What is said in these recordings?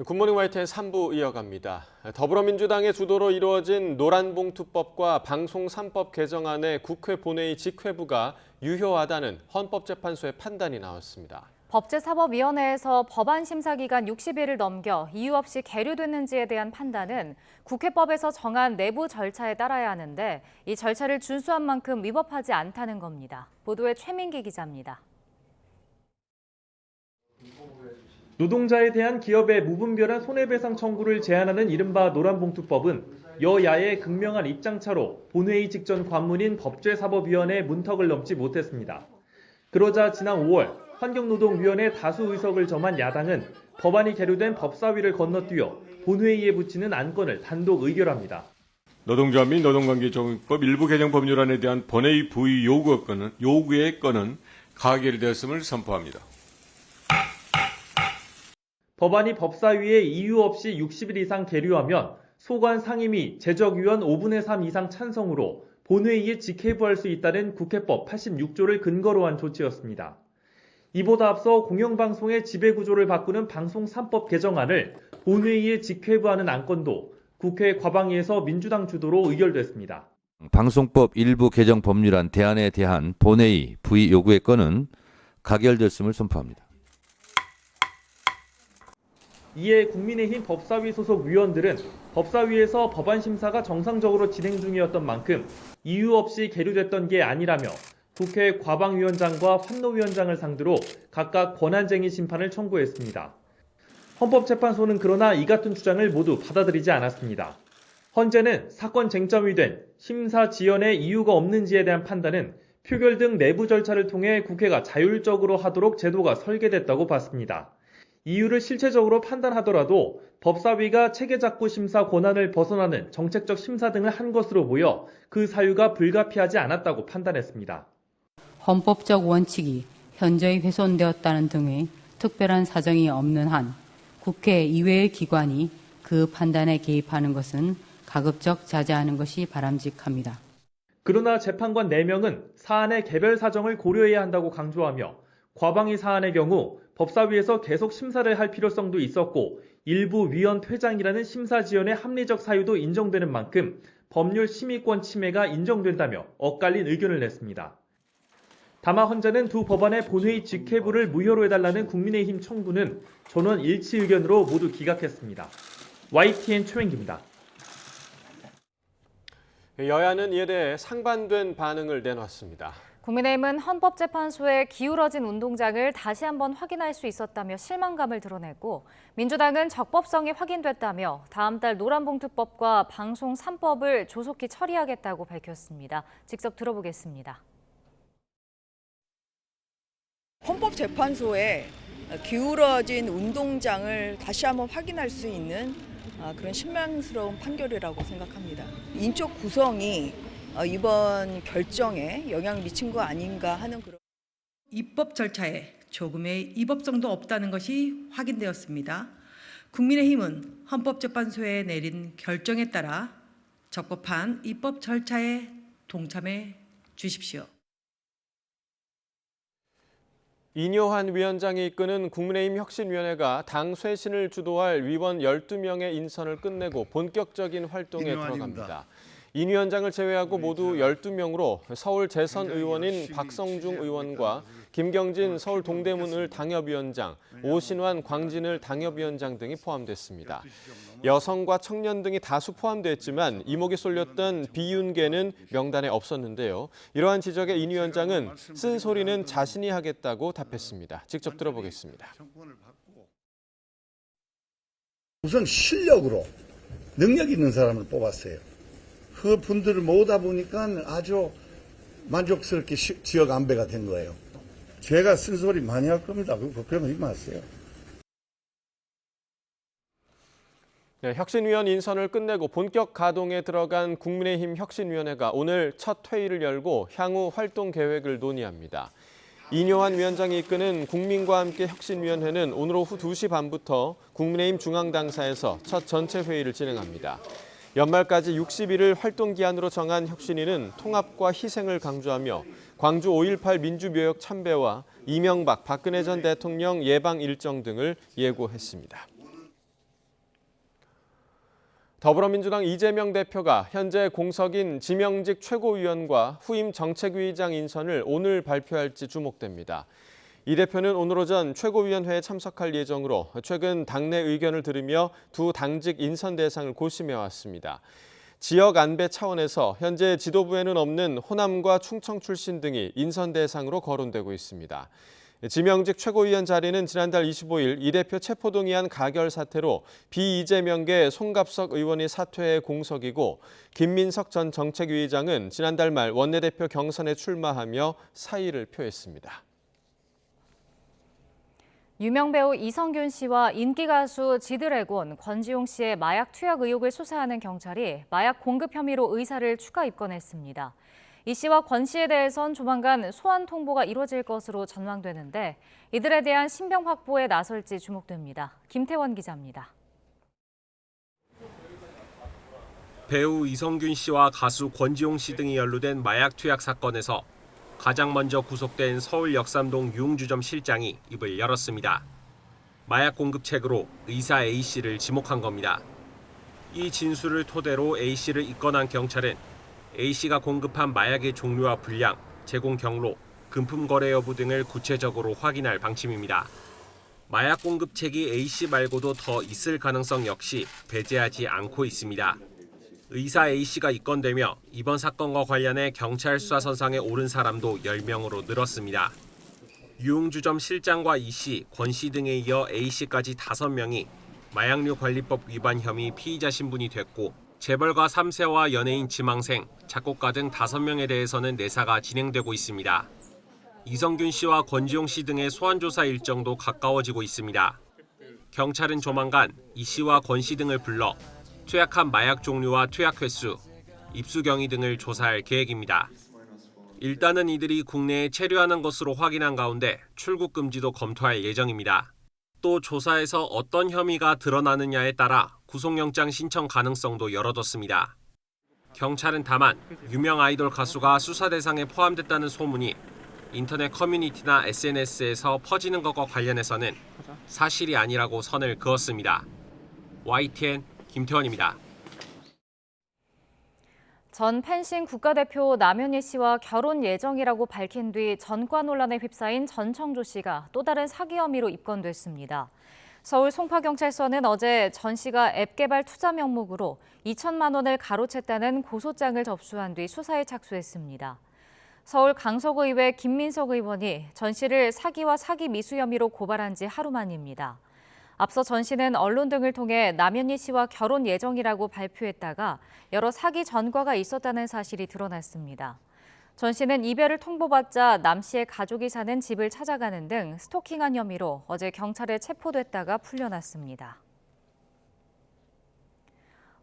굿모닝 YTN 3부 이어갑니다. 더불어민주당의 주도로 이루어진 노란봉투법과 방송 3법 개정안의 국회 본회의 직회부가 유효하다는 헌법재판소의 판단이 나왔습니다. 법제사법위원회에서 법안 심사 기간 60일을 넘겨 이유 없이 계류됐는지에 대한 판단은 국회법에서 정한 내부 절차에 따라야 하는데 이 절차를 준수한 만큼 위법하지 않다는 겁니다. 보도에 최민기 기자입니다. 노동자에 대한 기업의 무분별한 손해배상 청구를 제한하는 이른바 노란봉투법은 여야의 극명한 입장차로 본회의 직전 관문인 법제사법위원회 문턱을 넘지 못했습니다. 그러자 지난 5월 환경노동위원회 다수 의석을 점한 야당은 법안이 계류된 법사위를 건너뛰어 본회의에 붙이는 안건을 단독 의결합니다. 노동조합 및 노동관계조정법 일부 개정 법률안에 대한 본회의 부의 요구의 건은 가결되었음을 선포합니다. 법안이 법사위에 이유 없이 60일 이상 계류하면 소관 상임위 제적위원 5분의 3 이상 찬성으로 본회의에 직회부할 수 있다는 국회법 86조를 근거로 한 조치였습니다. 이보다 앞서 공영방송의 지배구조를 바꾸는 방송 3법 개정안을 본회의에 직회부하는 안건도 국회 과방위에서 민주당 주도로 의결됐습니다. 방송법 일부 개정 법률안 대안에 대한 본회의 부의 요구의 건은 가결됐음을 선포합니다. 이에 국민의힘 법사위 소속 위원들은 법사위에서 법안 심사가 정상적으로 진행 중이었던 만큼 이유 없이 계류됐던 게 아니라며 국회 과방위원장과 환노위원장을 상대로 각각 권한쟁의 심판을 청구했습니다. 헌법재판소는 그러나 이 같은 주장을 모두 받아들이지 않았습니다. 헌재는 사건 쟁점이 된 심사 지연의 이유가 없는지에 대한 판단은 표결 등 내부 절차를 통해 국회가 자율적으로 하도록 제도가 설계됐다고 봤습니다. 이유를 실체적으로 판단하더라도 법사위가 체계작구 심사 권한을 벗어나는 정책적 심사 등을 한 것으로 보여 그 사유가 불가피하지 않았다고 판단했습니다. 헌법적 원칙이 현저히 훼손되었다는 등의 특별한 사정이 없는 한 국회 이외의 기관이 그 판단에 개입하는 것은 가급적 자제하는 것이 바람직합니다. 그러나 재판관 4명은 사안의 개별 사정을 고려해야 한다고 강조하며 과방위 사안의 경우 법사위에서 계속 심사를 할 필요성도 있었고 일부 위원 퇴장이라는 심사 지연의 합리적 사유도 인정되는 만큼 법률 심의권 침해가 인정된다며 엇갈린 의견을 냈습니다. 다만 헌재는 두 법안의 본회의 직회부를 무효로 해달라는 국민의힘 청구는 전원 일치 의견으로 모두 기각했습니다. YTN 최민기입니다. 여야는 이에 대해 상반된 반응을 내놨습니다. 국민의힘은 헌법재판소의 기울어진 운동장을 다시 한번 확인할 수 있었다며 실망감을 드러냈고 민주당은 적법성이 확인됐다며 다음 달 노란봉투법과 방송 3법을 조속히 처리하겠다고 밝혔습니다. 직접 들어보겠습니다. 헌법재판소의 기울어진 운동장을 다시 한번 확인할 수 있는 그런 신망스러운 판결이라고 생각합니다. 인적 구성이 이번 결정에 영향을 미친 거 아닌가 하는 그런. 입법 절차에 조금의 위법성도 없다는 것이 확인되었습니다. 국민의힘은 헌법재판소에 내린 결정에 따라 적법한 입법 절차에 동참해 주십시오. 이뇨한 위원장이 이끄는 국민의힘 혁신위원회가 당 쇄신을 주도할 위원 12명의 인선을 끝내고 본격적인 활동에 들어갑니다. 인 위원장을 제외하고 모두 12명으로 서울 재선 의원인 박성중 의원과 김경진 서울 동대문을 당협위원장, 오신환 광진을 당협위원장 등이 포함됐습니다. 여성과 청년 등이 다수 포함됐지만 이목이 쏠렸던 비윤계는 명단에 없었는데요. 이러한 지적에 인 위원장은 쓴소리는 자신이 하겠다고 답했습니다. 직접 들어보겠습니다. 우선 실력으로 능력 있는 사람을 뽑았어요. 그 분들을 모으다 보니까 아주 만족스럽게 지역 안배가 된 거예요. 제가 쓴소리 많이 할 겁니다. 그거 걱정하지 마세요. 네, 혁신위원 인선을 끝내고 본격 가동에 들어간 국민의힘 혁신위원회가 오늘 첫 회의를 열고 향후 활동 계획을 논의합니다. 이뇨한 위원장이 이끄는 국민과 함께 혁신위원회는 오늘 오후 2시 반부터 국민의힘 중앙당사에서 첫 전체 회의를 진행합니다. 연말까지 60일을 활동기한으로 정한 혁신위는 통합과 희생을 강조하며 광주 5.18 민주묘역 참배와 이명박, 박근혜 전 대통령 예방 일정 등을 예고했습니다. 더불어민주당 이재명 대표가 현재 공석인 지명직 최고위원과 후임 정책위의장 인선을 오늘 발표할지 주목됩니다. 이 대표는 오늘 오전 최고위원회에 참석할 예정으로 최근 당내 의견을 들으며 두 당직 인선 대상을 고심해 왔습니다. 지역 안배 차원에서 현재 지도부에는 없는 호남과 충청 출신 등이 인선 대상으로 거론되고 있습니다. 지명직 최고위원 자리는 지난달 25일 이 대표 체포동의안 가결 사태로 비이재명계 송갑석 의원이 사퇴해 공석이고 김민석 전 정책위의장은 지난달 말 원내대표 경선에 출마하며 사의를 표했습니다. 유명 배우 이성균 씨와 인기 가수 지드래곤 권지용 씨의 마약 투약 의혹을 수사하는 경찰이 마약 공급 혐의로 의사를 추가 입건했습니다. 이 씨와 권 씨에 대해선 조만간 소환 통보가 이루어질 것으로 전망되는데 이들에 대한 신병 확보에 나설지 주목됩니다. 김태원 기자입니다. 배우 이성균 씨와 가수 권지용 씨 등이 연루된 마약 투약 사건에서 가장 먼저 구속된 서울 역삼동 유흥주점 실장이 입을 열었습니다. 마약 공급책으로 의사 A 씨를 지목한 겁니다. 이 진술을 토대로 A 씨를 입건한 경찰은 A 씨가 공급한 마약의 종류와 분량, 제공 경로, 금품 거래 여부 등을 구체적으로 확인할 방침입니다. 마약 공급책이 A 씨 말고도 더 있을 가능성 역시 배제하지 않고 있습니다. 의사 A 씨가 입건되며 이번 사건과 관련해 경찰 수사 선상에 오른 사람도 10명으로 늘었습니다. 유흥주점 실장과 이 씨, 권 씨 등에 이어 A 씨까지 5명이 마약류 관리법 위반 혐의 피의자 신분이 됐고 재벌가 3세와 연예인 지망생, 작곡가 등 5명에 대해서는 내사가 진행되고 있습니다. 이성균 씨와 권지용 씨 등의 소환조사 일정도 가까워지고 있습니다. 경찰은 조만간 이 씨와 권 씨 등을 불러 투약한 마약 종류와 투약 횟수, 입수 경위 등을 조사할 계획입니다. 일단은 이들이 국내에 체류하는 것으로 확인한 가운데 출국 금지도 검토할 예정입니다. 또 조사에서 어떤 혐의가 드러나느냐에 따라 구속영장 신청 가능성도 열어뒀습니다. 경찰은 다만 유명 아이돌 가수가 수사 대상에 포함됐다는 소문이 인터넷 커뮤니티나 SNS에서 퍼지는 것과 관련해서는 사실이 아니라고 선을 그었습니다. YTN 김태원입니다. 전 펜싱 국가대표 남현희 씨와 결혼 예정이라고 밝힌 뒤 전과 논란에 휩싸인 전청조 씨가 또 다른 사기 혐의로 입건됐습니다. 서울 송파경찰서는 어제 전 씨가 앱 개발 투자 명목으로 2천만 원을 가로챘다는 고소장을 접수한 뒤 수사에 착수했습니다. 서울 강서구의회 김민석 의원이 전 씨를 사기와 사기 미수 혐의로 고발한 지 하루 만입니다. 앞서 전 씨는 언론 등을 통해 남현희 씨와 결혼 예정이라고 발표했다가 여러 사기 전과가 있었다는 사실이 드러났습니다. 전 씨는 이별을 통보받자 남 씨의 가족이 사는 집을 찾아가는 등 스토킹한 혐의로 어제 경찰에 체포됐다가 풀려났습니다.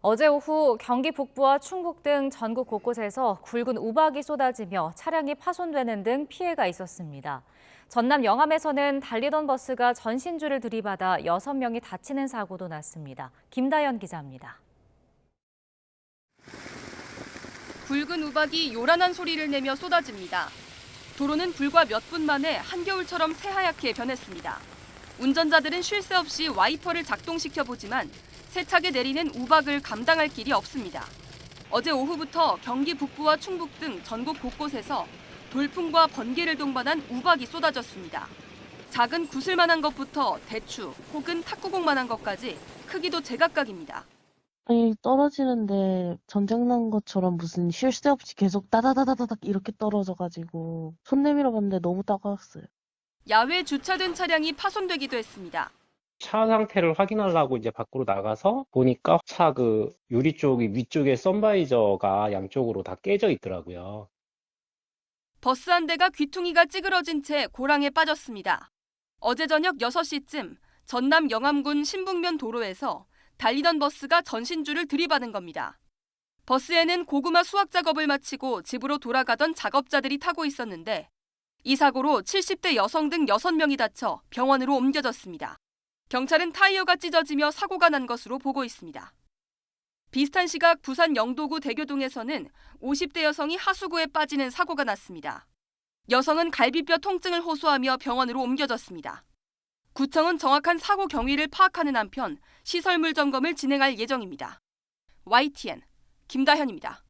어제 오후 경기 북부와 충북 등 전국 곳곳에서 굵은 우박이 쏟아지며 차량이 파손되는 등 피해가 있었습니다. 전남 영암에서는 달리던 버스가 전신줄을 들이받아 6명이 다치는 사고도 났습니다. 김다연 기자입니다. 굵은 우박이 요란한 소리를 내며 쏟아집니다. 도로는 불과 몇 분 만에 한겨울처럼 새하얗게 변했습니다. 운전자들은 쉴 새 없이 와이퍼를 작동시켜보지만 세차게 내리는 우박을 감당할 길이 없습니다. 어제 오후부터 경기 북부와 충북 등 전국 곳곳에서 돌풍과 번개를 동반한 우박이 쏟아졌습니다. 작은 구슬만한 것부터 대추 혹은 탁구공만한 것까지 크기도 제각각입니다. 아니, 떨어지는데 전쟁 난 것처럼 무슨 쉴 새 없이 계속 따다다다닥 이렇게 떨어져가지고 손 내밀어 봤는데 너무 따가웠어요. 야외 주차된 차량이 파손되기도 했습니다. 차 상태를 확인하려고 이제 밖으로 나가서 보니까 차 유리 쪽이 위쪽에 선바이저가 양쪽으로 다 깨져 있더라고요. 버스 한 대가 귀퉁이가 찌그러진 채 고랑에 빠졌습니다. 어제 저녁 6시쯤 전남 영암군 신북면 도로에서 달리던 버스가 전신줄을 들이받은 겁니다. 버스에는 고구마 수확 작업을 마치고 집으로 돌아가던 작업자들이 타고 있었는데 이 사고로 70대 여성 등 6명이 다쳐 병원으로 옮겨졌습니다. 경찰은 타이어가 찢어지며 사고가 난 것으로 보고 있습니다. 비슷한 시각 부산 영도구 대교동에서는 50대 여성이 하수구에 빠지는 사고가 났습니다. 여성은 갈비뼈 통증을 호소하며 병원으로 옮겨졌습니다. 구청은 정확한 사고 경위를 파악하는 한편 시설물 점검을 진행할 예정입니다. YTN 김다현입니다.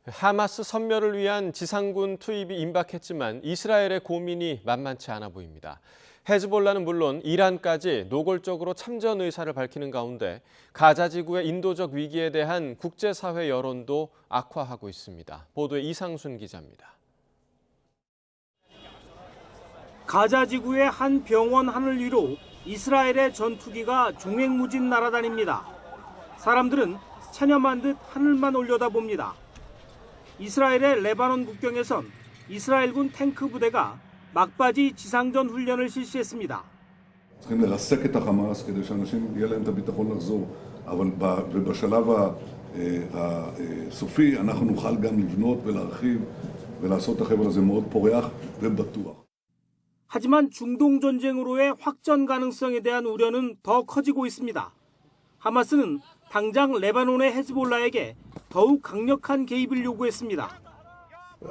하마스 섬멸을 위한 지상군 투입이 임박했지만 이스라엘의 고민이 만만치 않아 보입니다. 헤즈볼라는 물론 이란까지 노골적으로 참전 의사를 밝히는 가운데 가자 지구의 인도적 위기에 대한 국제사회 여론도 악화하고 있습니다. 보도에 이상순 기자입니다. 가자 지구의 한 병원 하늘 위로 이스라엘의 전투기가 종횡무진 날아다닙니다. 사람들은 체념한 듯 하늘만 올려다봅니다. 이스라엘의 레바논 국경에선 이스라엘군 탱크 부대가 막바지 지상전 훈련을 실시했습니다. צריכים לרסק את החמאס כדי שאנשים יהיה להם את הביטחון לחזור, אבל בשלב הסופי אנחנו נוכל גם לבנות ולהרחיב ולעשות את החבל הזה מאוד פורח ובטוח. 하지만 중동 전쟁으로의 확전 가능성에 대한 우려는 더 커지고 있습니다. 하마스는 당장 레바논의 헤즈볼라에게 더욱 강력한 개입을 요구했습니다.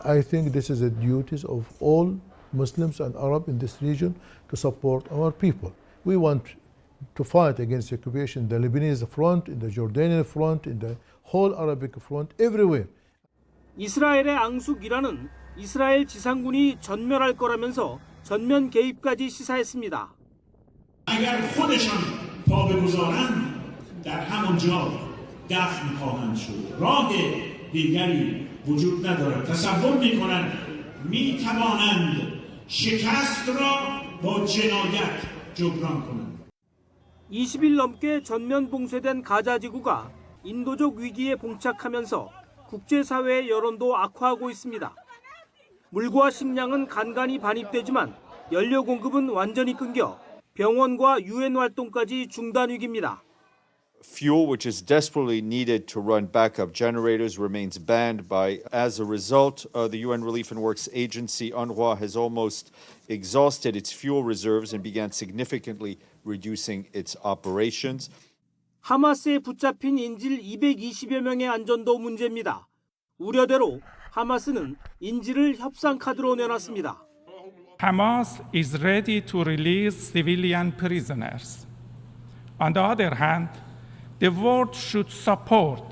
I think this is a duty of all Muslims and Arab in this region to support our people. We want to fight against the occupation in the Lebanese front, in the Jordanian front, in the whole Arabic front, everywhere. 이스라엘의 앙숙 이란은 이스라엘 지상군이 전멸할 거라면서 전면 개입까지 시사했습니다. اگر خودشان پا بگذارند در همان جا دفن خواهند شد. راه دیگری وجود ندارد. تصور می‌کنند می‌توانند شکست را با جنایت جبران کنند. 20일 넘게 전면 봉쇄된 가자 지구가 인도적 위기에 봉착하면서 국제사회의 여론도 악화하고 있습니다. 물과 식량은 간간히 반입되지만 연료 공급은 완전히 끊겨 병원과 유엔 활동까지 중단 위기입니다. Fuel, which is desperately needed to run backup generators, remains banned. As a result, the UN Relief and Works Agency, UNRWA, has almost exhausted its fuel reserves and began significantly reducing its operations. 하마스에 붙잡힌 인질 220여 명의 안전도 문제입니다. 우려대로 하마스는 인질을 협상 카드로 내놨습니다. Hamas is ready to release civilian prisoners. On the other hand, the world should support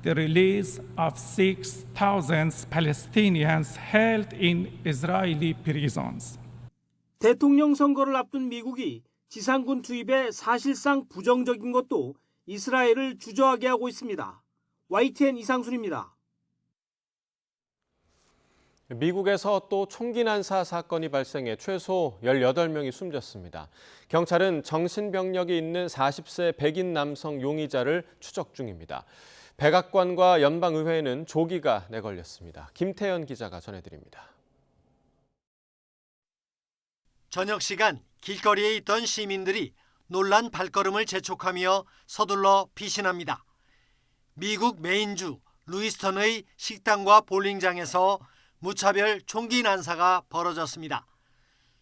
the release of 6,000 Palestinians held in Israeli prisons. 대통령 선거를 앞둔 미국이 지상군 투입에 사실상 부정적인 것도 이스라엘을 주저하게 하고 있습니다. YTN 이상순입니다. 미국에서 또 총기 난사 사건이 발생해 최소 18명이 숨졌습니다. 경찰은 정신병력이 있는 40세 백인 남성 용의자를 추적 중입니다. 백악관과 연방의회에는 조기가 내걸렸습니다. 김태현 기자가 전해드립니다. 저녁 시간 길거리에 있던 시민들이 놀란 발걸음을 재촉하며 서둘러 피신합니다. 미국 메인주 루이스턴의 식당과 볼링장에서 무차별 총기 난사가 벌어졌습니다.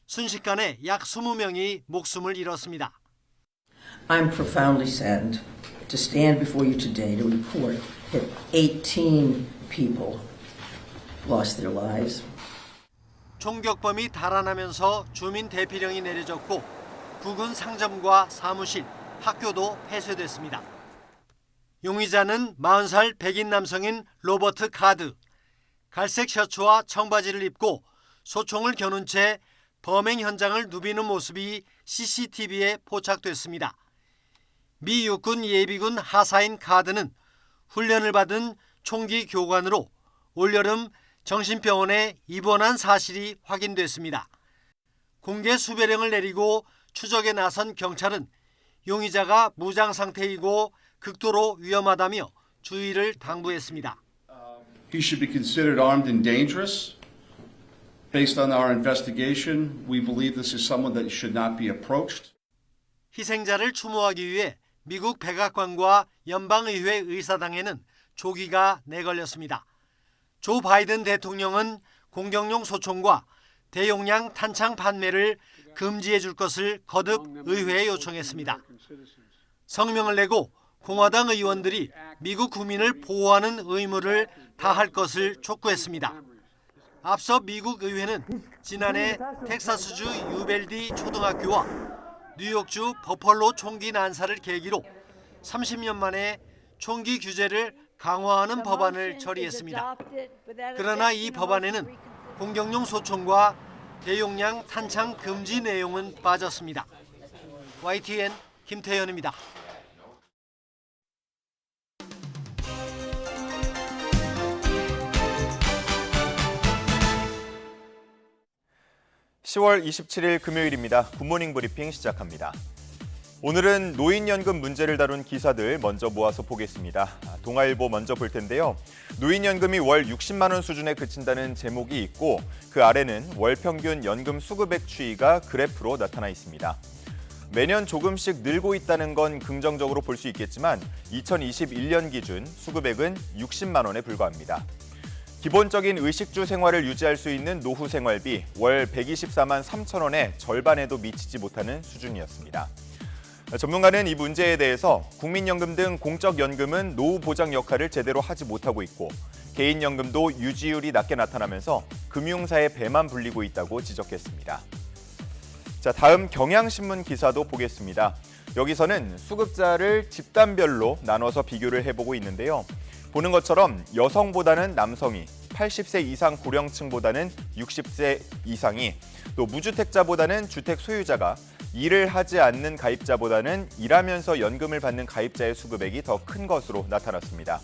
순식간에 약 20명이 목숨을 잃었습니다. I'm profoundly saddened to stand before you today to report that 18 people lost their lives. 총격범이 달아나면서 주민 대피령이 내려졌고 부근 상점과 사무실, 학교도 폐쇄됐습니다. 용의자는 40살 백인 남성인 로버트 카드. 갈색 셔츠와 청바지를 입고 소총을 겨눈 채 범행 현장을 누비는 모습이 CCTV에 포착됐습니다. 미 육군 예비군 하사인 카드는 훈련을 받은 총기 교관으로 올여름 정신병원에 입원한 사실이 확인됐습니다. 공개 수배령을 내리고 추적에 나선 경찰은 용의자가 무장 상태이고 극도로 위험하다며 주의를 당부했습니다. He should be considered armed and dangerous. Based on our investigation, we believe this is someone that should not be approached. 희생자를 추모하기 위해 미국 백악관과 연방의회 의사당에는 조기가 내걸렸습니다. 조 바이든 대통령은 공격용 소총과 대용량 탄창 판매를 금지해 줄 것을 거듭 의회에 요청했습니다. 성명을 내고 공화당 의원들이 미국 국민을 보호하는 의무를 다할 것을 촉구했습니다. 앞서 미국 의회는 지난해 텍사스주 유벨디 초등학교와 뉴욕주 버펄로 총기 난사를 계기로 30년 만에 총기 규제를 강화하는 법안을 처리했습니다. 그러나 이 법안에는 공격용 소총과 대용량 탄창 금지 내용은 빠졌습니다. YTN 김태현입니다. (10월 27일) 금요일입니다. 굿모닝 브리핑 시작합니다. 오늘은 노인연금 문제를 다룬 기사들 먼저 모아서 보겠습니다. 동아일보 먼저 볼 텐데요. 노인연금이 월 60만 원 수준에 그친다는 제목이 있고 그 아래는 월 평균 연금 수급액 추이가 그래프로 나타나 있습니다. 매년 조금씩 늘고 있다는 건 긍정적으로 볼 수 있겠지만 2021년 기준 수급액은 60만 원에 불과합니다. 기본적인 의식주 생활을 유지할 수 있는 노후 생활비 월 124만 3천 원의 절반에도 미치지 못하는 수준이었습니다. 전문가는 이 문제에 대해서 국민연금 등 공적연금은 노후 보장 역할을 제대로 하지 못하고 있고 개인연금도 유지율이 낮게 나타나면서 금융사의 배만 불리고 있다고 지적했습니다. 자, 다음 경향신문 기사도 보겠습니다. 여기서는 수급자를 집단별로 나눠서 비교를 해보고 있는데요. 보는 것처럼 여성보다는 남성이, 80세 이상 고령층보다는 60세 이상이, 또 무주택자보다는 주택 소유자가, 일을 하지 않는 가입자보다는 일하면서 연금을 받는 가입자의 수급액이 더 큰 것으로 나타났습니다.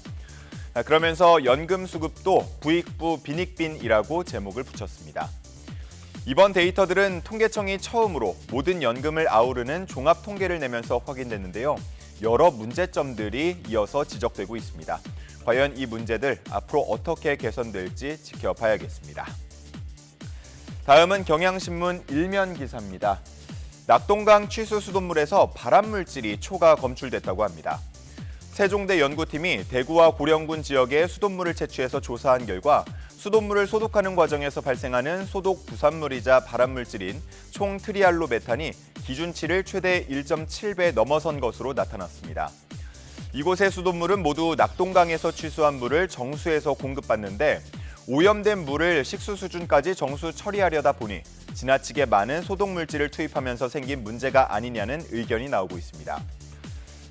그러면서 연금 수급도 부익부 빈익빈이라고 제목을 붙였습니다. 이번 데이터들은 통계청이 처음으로 모든 연금을 아우르는 종합 통계를 내면서 확인됐는데요. 여러 문제점들이 이어서 지적되고 있습니다. 과연 이 문제들 앞으로 어떻게 개선될지 지켜봐야겠습니다. 다음은 경향신문 일면 기사입니다. 낙동강 취수 수돗물에서 발암물질이 초가 검출됐다고 합니다. 세종대 연구팀이 대구와 고령군 지역의 수돗물을 채취해서 조사한 결과 수돗물을 소독하는 과정에서 발생하는 소독 부산물이자 발암물질인 총 트리알로메탄이 기준치를 최대 1.7배 넘어선 것으로 나타났습니다. 이곳의 수돗물은 모두 낙동강에서 취수한 물을 정수해서 공급받는데 오염된 물을 식수 수준까지 정수 처리하려다 보니 지나치게 많은 소독물질을 투입하면서 생긴 문제가 아니냐는 의견이 나오고 있습니다.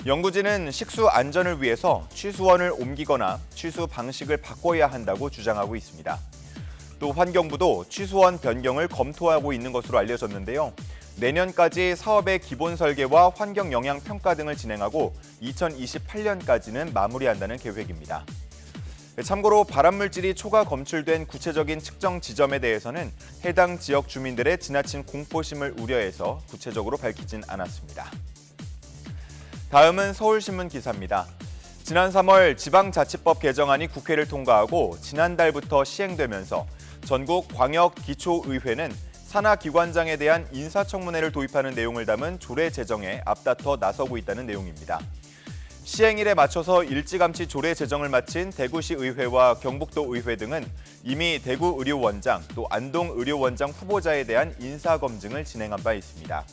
연구진은 식수 안전을 위해서 취수원을 옮기거나 취수 방식을 바꿔야 한다고 주장하고 있습니다. 또 환경부도 취수원 변경을 검토하고 있는 것으로 알려졌는데요. 내년까지 사업의 기본 설계와 환경 영향 평가 등을 진행하고 2028년까지는 마무리한다는 계획입니다. 참고로 발암물질이 초과 검출된 구체적인 측정 지점에 대해서는 해당 지역 주민들의 지나친 공포심을 우려해서 구체적으로 밝히진 않았습니다. 다음은 서울신문 기사입니다. 지난 3월 지방자치법 개정안이 국회를 통과하고 지난달부터 시행되면서 전국 광역기초의회는 산하기관장에 대한 인사청문회를 도입하는 내용을 담은 조례 제정에 앞다퉈 나서고 있다는 내용입니다. 시행일에 맞춰서 일찌감치 조례 제정을 마친 대구시 의회와 경북도 의회 등은 이미 대구 의료원장 또 안동 의료원장 후보자에 대한 인사검증을 진행한 바 있습니다.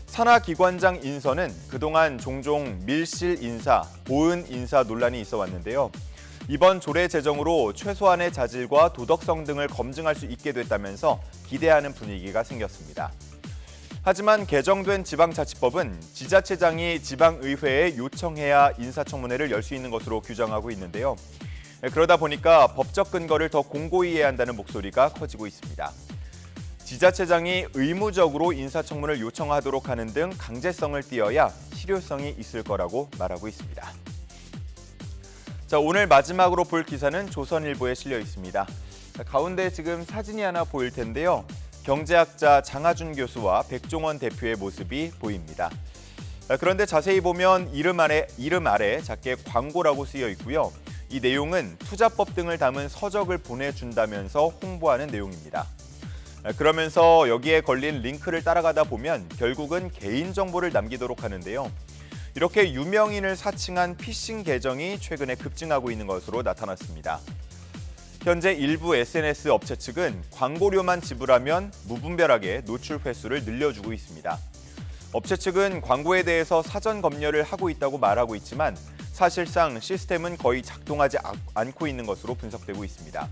산하기관장 인선은 그동안 종종 밀실 인사, 보은 인사 논란이 있어 왔는데요. 이번 조례 제정으로 최소한의 자질과 도덕성 등을 검증할 수 있게 됐다면서 기대하는 분위기가 생겼습니다. 하지만 개정된 지방자치법은 지자체장이 지방의회에 요청해야 인사청문회를 열 수 있는 것으로 규정하고 있는데요. 그러다 보니까 법적 근거를 더 공고히 해야 한다는 목소리가 커지고 있습니다. 지자체장이 의무적으로 인사청문을 요청하도록 하는 등 강제성을 띄어야 실효성이 있을 거라고 말하고 있습니다. 자, 오늘 마지막으로 볼 기사는 조선일보에 실려 있습니다. 가운데 지금 사진이 하나 보일 텐데요. 경제학자 장하준 교수와 백종원 대표의 모습이 보입니다. 그런데 자세히 보면 이름 아래 작게 광고라고 쓰여 있고요. 이 내용은 투자법 등을 담은 서적을 보내준다면서 홍보하는 내용입니다. 그러면서 여기에 걸린 링크를 따라가다 보면 결국은 개인정보를 남기도록 하는데요. 이렇게 유명인을 사칭한 피싱 계정이 최근에 급증하고 있는 것으로 나타났습니다. 현재 일부 SNS 업체 측은 광고료만 지불하면 무분별하게 노출 횟수를 늘려주고 있습니다. 업체 측은 광고에 대해서 사전 검열을 하고 있다고 말하고 있지만 사실상 시스템은 거의 작동하지 않고 있는 것으로 분석되고 있습니다.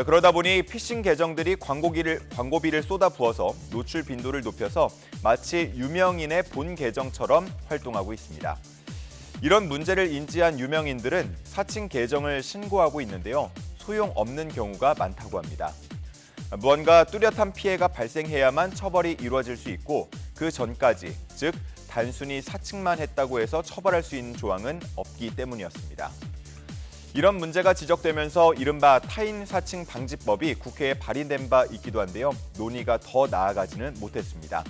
그러다 보니 피싱 계정들이 광고비를 쏟아부어서 노출 빈도를 높여서 마치 유명인의 본 계정처럼 활동하고 있습니다. 이런 문제를 인지한 유명인들은 사칭 계정을 신고하고 있는데요. 소용없는 경우가 많다고 합니다. 무언가 뚜렷한 피해가 발생해야만 처벌이 이루어질 수 있고 그 전까지, 즉 단순히 사칭만 했다고 해서 처벌할 수 있는 조항은 없기 때문이었습니다. 이런 문제가 지적되면서 이른바 타인 사칭 방지법이 국회에 발의된 바 있기도 한데요. 논의가 더 나아가지는 못했습니다.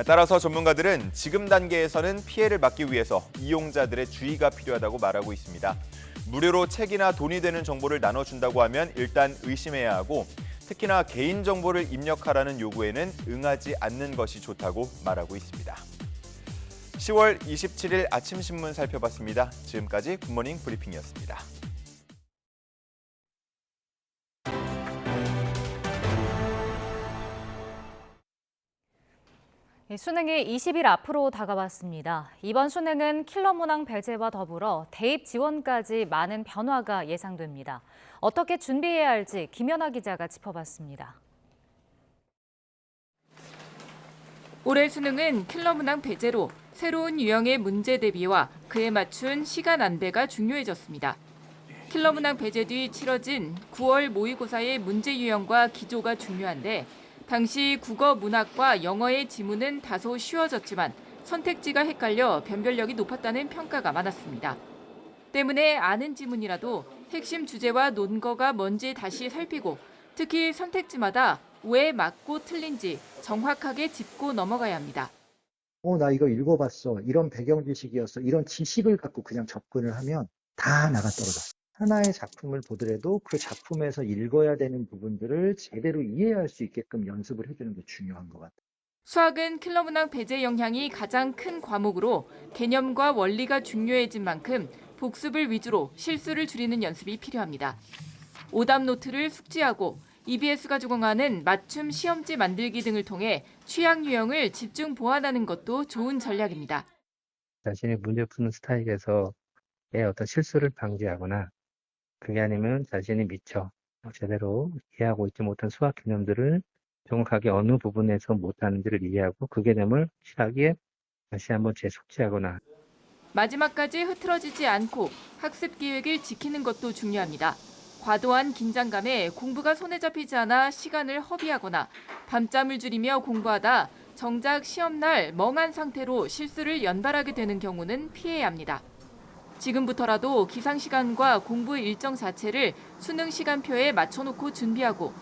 따라서 전문가들은 지금 단계에서는 피해를 막기 위해서 이용자들의 주의가 필요하다고 말하고 있습니다. 무료로 책이나 돈이 되는 정보를 나눠준다고 하면 일단 의심해야 하고 특히나 개인정보를 입력하라는 요구에는 응하지 않는 것이 좋다고 말하고 있습니다. 10월 27일 아침 신문 살펴봤습니다. 지금까지 굿모닝 브리핑이었습니다. 수능이 20일 앞으로 다가왔습니다. 이번 수능은 킬러 문항 배제와 더불어 대입 지원까지 많은 변화가 예상됩니다. 어떻게 준비해야 할지 김연아 기자가 짚어봤습니다. 올해 수능은 킬러 문항 배제로 새로운 유형의 문제 대비와 그에 맞춘 시간 안배가 중요해졌습니다. 킬러 문항 배제 뒤 치러진 9월 모의고사의 문제 유형과 기조가 중요한데 당시 국어, 문학과 영어의 지문은 다소 쉬워졌지만 선택지가 헷갈려 변별력이 높았다는 평가가 많았습니다. 때문에 아는 지문이라도 핵심 주제와 논거가 뭔지 다시 살피고 특히 선택지마다 왜 맞고 틀린지 정확하게 짚고 넘어가야 합니다. 나 이거 읽어봤어. 이런 배경 지식이었어. 이런 지식을 갖고 그냥 접근을 하면 다 나가 떨어져. 하나의 작품을 보더라도 그 작품에서 읽어야 되는 부분들을 제대로 이해할 수 있게끔 연습을 해주는 게 중요한 것 같아요. 수학은 킬러 문항 배제 영향이 가장 큰 과목으로 개념과 원리가 중요해진 만큼 복습을 위주로 실수를 줄이는 연습이 필요합니다. 오답 노트를 숙지하고 EBS가 제공하는 맞춤 시험지 만들기 등을 통해 취약 유형을 집중 보완하는 것도 좋은 전략입니다. 자신의 문제 푸는 스타일에서의 어떤 실수를 방지하거나 그게 아니면 자신이 미처 제대로 이해하고 있지 못한 수학 개념들을 정확하게 어느 부분에서 못하는지를 이해하고 그 개념을 확실하게 다시 한번 재숙지하거나 마지막까지 흐트러지지 않고 학습 계획을 지키는 것도 중요합니다. 과도한 긴장감에 공부가 손에 잡히지 않아 시간을 허비하거나 밤잠을 줄이며 공부하다 정작 시험날 멍한 상태로 실수를 연발하게 되는 경우는 피해야 합니다. 지금부터라도 기상시간과 공부 일정 자체를 수능 시간표에 맞춰놓고 준비하고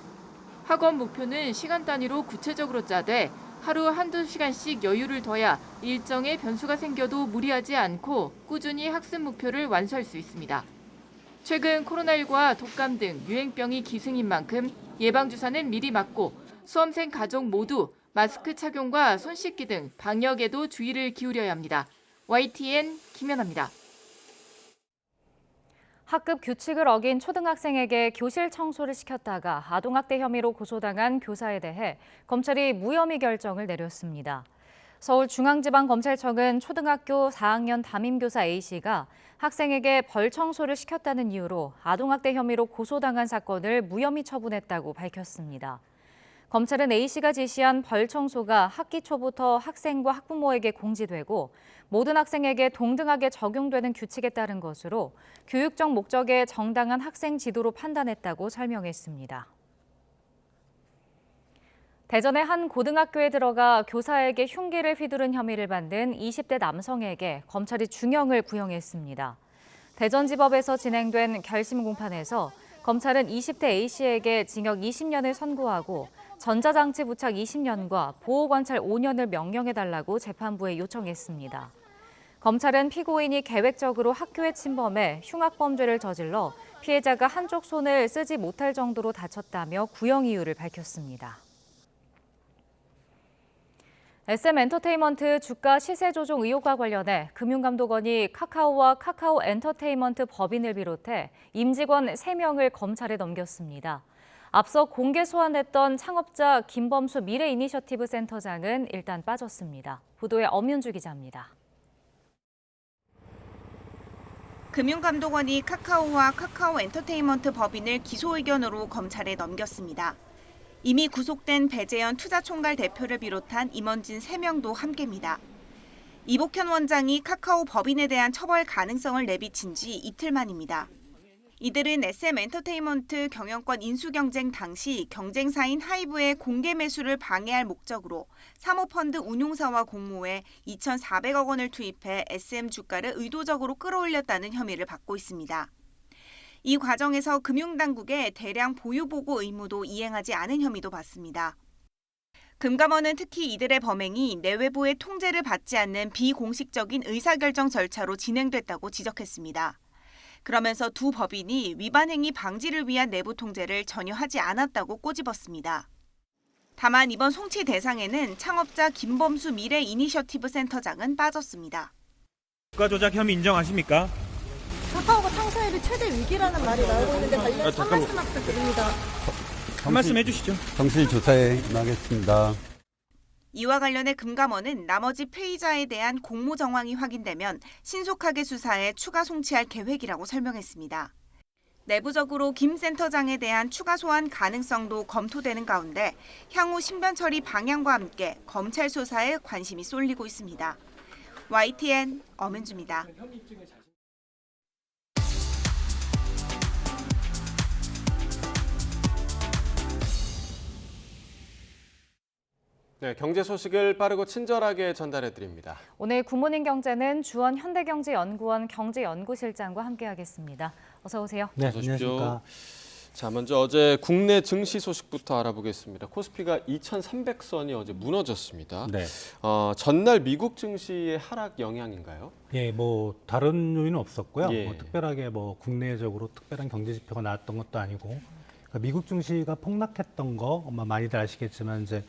학원 목표는 시간 단위로 구체적으로 짜되 하루 한두 시간씩 여유를 둬야 일정에 변수가 생겨도 무리하지 않고 꾸준히 학습 목표를 완수할 수 있습니다. 최근 코로나19와 독감 등 유행병이 기승인 만큼 예방주사는 미리 맞고 수험생 가족 모두 마스크 착용과 손 씻기 등 방역에도 주의를 기울여야 합니다. YTN 김연아입니다. 학급 규칙을 어긴 초등학생에게 교실 청소를 시켰다가 아동학대 혐의로 고소당한 교사에 대해 검찰이 무혐의 결정을 내렸습니다. 서울중앙지방검찰청은 초등학교 4학년 담임교사 A씨가 학생에게 벌 청소를 시켰다는 이유로 아동학대 혐의로 고소당한 사건을 무혐의 처분했다고 밝혔습니다. 검찰은 A씨가 지시한 벌 청소가 학기 초부터 학생과 학부모에게 공지되고 모든 학생에게 동등하게 적용되는 규칙에 따른 것으로 교육적 목적의 정당한 학생 지도로 판단했다고 설명했습니다. 대전의 한 고등학교에 들어가 교사에게 흉기를 휘두른 혐의를 받는 20대 남성에게 검찰이 중형을 구형했습니다. 대전지법에서 진행된 결심 공판에서 검찰은 20대 A씨에게 징역 20년을 선고하고 전자장치 부착 20년과 보호관찰 5년을 명령해달라고 재판부에 요청했습니다. 검찰은 피고인이 계획적으로 학교에 침범해 흉악범죄를 저질러 피해자가 한쪽 손을 쓰지 못할 정도로 다쳤다며 구형 이유를 밝혔습니다. SM엔터테인먼트 주가 시세 조종 의혹과 관련해 금융감독원이 카카오와 카카오엔터테인먼트 법인을 비롯해 임직원 3명을 검찰에 넘겼습니다. 앞서 공개 소환됐던 창업자 김범수 미래이니셔티브 센터장은 일단 빠졌습니다. 보도에 엄윤주 기자입니다. 금융감독원이 카카오와 카카오엔터테인먼트 법인을 기소 의견으로 검찰에 넘겼습니다. 이미 구속된 배재현 투자총괄 대표를 비롯한 임원진 3명도 함께입니다. 이복현 원장이 카카오 법인에 대한 처벌 가능성을 내비친 지 이틀 만입니다. 이들은 SM엔터테인먼트 경영권 인수경쟁 당시 경쟁사인 하이브의 공개 매수를 방해할 목적으로 사모펀드 운용사와 공모해 2,400억 원을 투입해 SM 주가를 의도적으로 끌어올렸다는 혐의를 받고 있습니다. 이 과정에서 금융당국의 대량 보유보고 의무도 이행하지 않은 혐의도 받습니다. 금감원은 특히 이들의 범행이 내외부의 통제를 받지 않는 비공식적인 의사결정 절차로 진행됐다고 지적했습니다. 그러면서 두 법인이 위반 행위 방지를 위한 내부 통제를 전혀 하지 않았다고 꼬집었습니다. 다만 이번 송치 대상에는 창업자 김범수 미래이니셔티브 센터장은 빠졌습니다. 주가 조작 혐의 인정하십니까? 카카오가 상사회비 최대 위기라는 말이 나오고 있는데 관련해서 한 말씀 부탁드립니다. 한 말씀 해주시죠. 정실 조사에 임하겠습니다. 이와 관련해 금감원은 나머지 피의자에 대한 공모 정황이 확인되면 신속하게 수사해 추가 송치할 계획이라고 설명했습니다. 내부적으로 김 센터장에 대한 추가 소환 가능성도 검토되는 가운데 향후 신변 처리 방향과 함께 검찰 수사에 관심이 쏠리고 있습니다. YTN 엄은주입니다. 네, 경제 소식을 빠르고 친절하게 전달해 드립니다. 오늘 굿모닝 경제는 주원 현대경제연구원 경제연구실장과 함께하겠습니다. 어서 오세요. 네, 어서 오십시오. 안녕하십니까. 자, 먼저 어제 국내 증시 소식부터 알아보겠습니다. 코스피가 2,300선이 어제 무너졌습니다. 네. 전날 미국 증시의 하락 영향인가요? 예, 뭐 다른 요인은 없었고요. 예. 뭐 특별하게 뭐 국내적으로 특별한 경제 지표가 나왔던 것도 아니고, 그러니까 미국 증시가 폭락했던 거 아마 많이들 아시겠지만 이제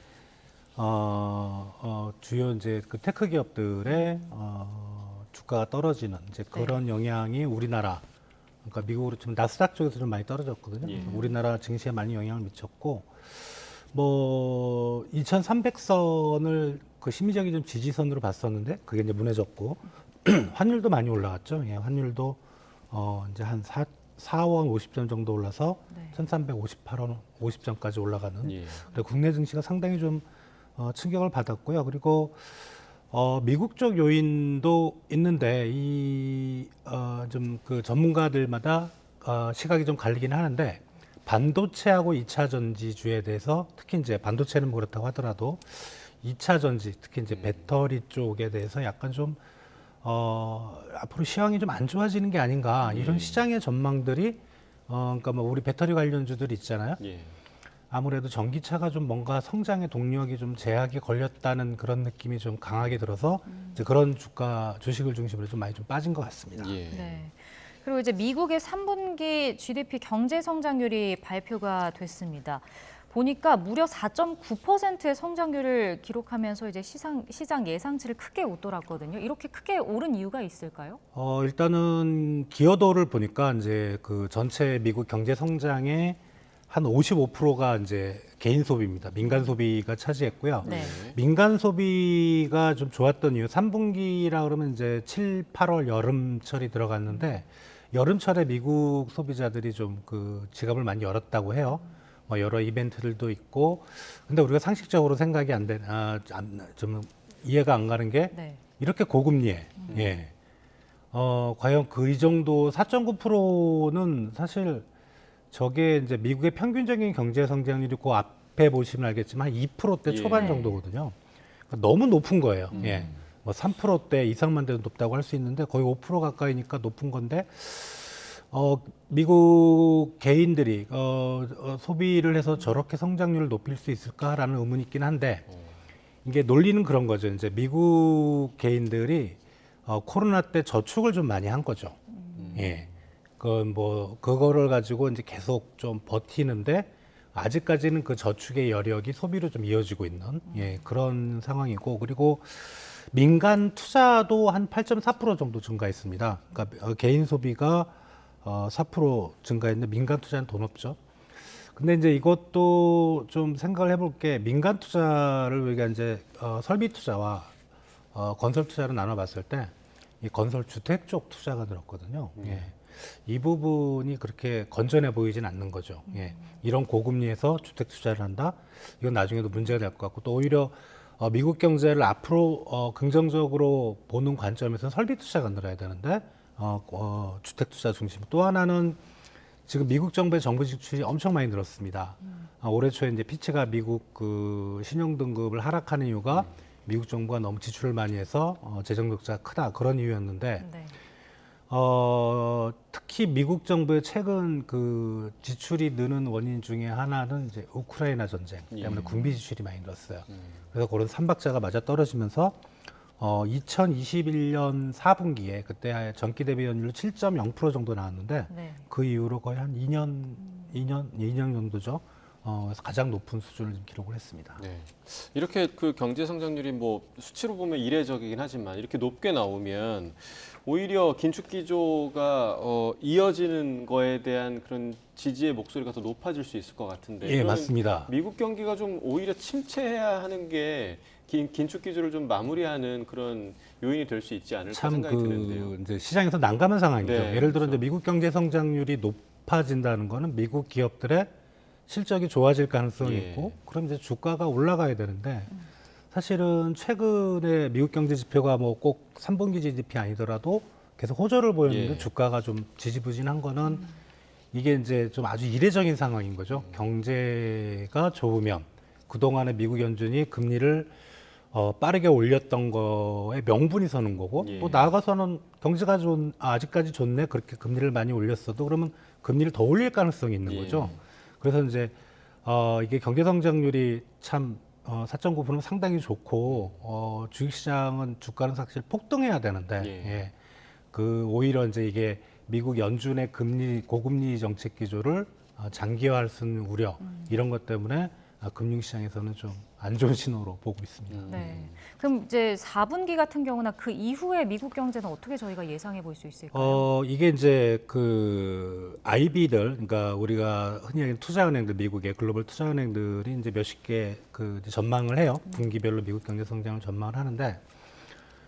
주요 이제 그 테크 기업들의 주가가 떨어지는 이제 그런 영향이 우리나라, 그러니까 미국으로 치면 나스닥 쪽에서 좀 많이 떨어졌거든요. 예. 우리나라 증시에 많이 영향을 미쳤고, 뭐 2,300선을 그 심리적인 좀 지지선으로 봤었는데 그게 이제 무너졌고 환율도 많이 올라갔죠. 예, 환율도 이제 한 4원 50점 정도 올라서 1,358원 50점까지 올라가는. 예. 그리고 국내 증시가 상당히 좀 충격을 받았고요. 그리고 미국 쪽 요인도 있는데 좀 그 전문가들마다 시각이 좀 갈리긴 하는데, 반도체하고 2차 전지주에 대해서 특히 이제 반도체는 뭐 그렇다고 하더라도 2차 전지, 특히 이제 배터리 쪽에 대해서 약간 좀 앞으로 시황이 좀 안 좋아지는 게 아닌가, 이런 시장의 전망들이 그러니까 뭐 우리 배터리 관련주들 있잖아요. 예. 아무래도 전기차가 좀 뭔가 성장의 동력이 좀 제약이 걸렸다는 그런 느낌이 좀 강하게 들어서 이제 그런 주식을 중심으로 좀 많이 좀 빠진 것 같습니다. 예. 네. 그리고 이제 미국의 3분기 GDP 경제 성장률이 발표가 됐습니다. 보니까 무려 4.9%의 성장률을 기록하면서 이제 시장 예상치를 크게 웃돌았거든요. 이렇게 크게 오른 이유가 있을까요? 일단은 기여도를 보니까 이제 그 전체 미국 경제 성장의 한 55%가 이제 개인 소비입니다. 민간 소비가 차지했고요. 네. 민간 소비가 좀 좋았던 이유, 3분기라 그러면 이제 7, 8월 여름철이 들어갔는데 여름철에 미국 소비자들이 좀 그 지갑을 많이 열었다고 해요. 뭐 여러 이벤트들도 있고. 근데 우리가 상식적으로 생각이 좀 이해가 안 가는 게 이렇게 고금리에 예. 과연 그 이 정도 4.9%는 사실 저게 이제 미국의 평균적인 경제 성장률이 그 앞에 보시면 알겠지만 2%대 초반 정도거든요. 그러니까 너무 높은 거예요. 예. 뭐 3%대 이상만 돼도 높다고 할 수 있는데 거의 5% 가까이니까 높은 건데, 미국 개인들이 소비를 해서 저렇게 성장률을 높일 수 있을까라는 의문이 있긴 한데, 이게 논리는 그런 거죠. 이제 미국 개인들이 코로나 때 저축을 좀 많이 한 거죠. 예. 그거를 가지고 이제 계속 좀 버티는데 아직까지는 그 저축의 여력이 소비로 좀 이어지고 있는 그런 상황이고, 그리고 민간 투자도 한 8.4% 정도 증가했습니다. 그러니까 개인 소비가 4% 증가했는데 민간 투자는 돈 없죠. 근데 이제 이것도 좀 생각을 해볼 게, 민간 투자를 우리가 이제 설비 투자와 건설 투자를 나눠봤을 때 이 건설 주택 쪽 투자가 늘었거든요. 이 부분이 그렇게 건전해 보이진 않는 거죠. 이런 고금리에서 주택 투자를 한다? 이건 나중에도 문제가 될 것 같고, 또 오히려 미국 경제를 앞으로 긍정적으로 보는 관점에서 설비 투자가 늘어야 되는데 주택 투자 중심. 또 하나는 지금 미국 정부의 정부 지출이 엄청 많이 늘었습니다. 올해 초에 이제 피치가 미국 그 신용 등급을 하락하는 이유가 미국 정부가 너무 지출을 많이 해서 재정 격차가 크다, 그런 이유였는데 특히 미국 정부의 최근 그 지출이 느는 원인 중에 하나는 이제 우크라이나 전쟁 때문에 군비 지출이 많이 늘었어요. 그래서 그런 삼박자가 맞아 떨어지면서 2021년 4분기에 그때 전기 대비 연율 7.0% 정도 나왔는데 그 이후로 거의 한 2년 정도죠. 그래서 가장 높은 수준을 기록을 했습니다. 네. 이렇게 그 경제 성장률이 뭐 수치로 보면 이례적이긴 하지만 이렇게 높게 나오면 오히려 긴축 기조가 이어지는 거에 대한 그런 지지의 목소리가 더 높아질 수 있을 것 같은데. 예, 맞습니다. 미국 경기가 좀 오히려 침체해야 하는 게 긴축 기조를 좀 마무리하는 그런 요인이 될 수 있지 않을까 생각이 드는데요. 이제 시장에서 난감한 상황이죠. 네, 예를 들어 그렇죠. 이제 미국 경제 성장률이 높아진다는 거는 미국 기업들의 실적이 좋아질 가능성이 있고, 그럼 이제 주가가 올라가야 되는데, 사실은 최근에 미국 경제 지표가 뭐 꼭 3분기 GDP 아니더라도 계속 호조를 보였는데 주가가 좀 지지부진한 거는 이게 이제 좀 아주 이례적인 상황인 거죠. 경제가 좋으면 그동안에 미국 연준이 금리를 빠르게 올렸던 거에 명분이 서는 거고, 또 나아가서는 경제가 아직까지 좋네, 그렇게 금리를 많이 올렸어도 그러면 금리를 더 올릴 가능성이 있는 거죠. 그래서 이제 이게 경제 성장률이 참 4.9%는 상당히 좋고 주식시장은 주가는 사실 폭등해야 되는데 그 오히려 이제 이게 미국 연준의 고금리 정책 기조를 장기화할 수 있는 우려, 이런 것 때문에 금융시장에서는 좀 안 좋은 신호로 보고 있습니다. 네. 그럼 이제 4분기 같은 경우나 그 이후에 미국 경제는 어떻게 저희가 예상해 볼 수 있을까요? 이게 이제 그 IB들, 그러니까 우리가 흔히 얘기하는 투자은행들, 미국의 글로벌 투자은행들이 이제 몇십 개 그 전망을 해요. 분기별로 미국 경제 성장을 전망을 하는데,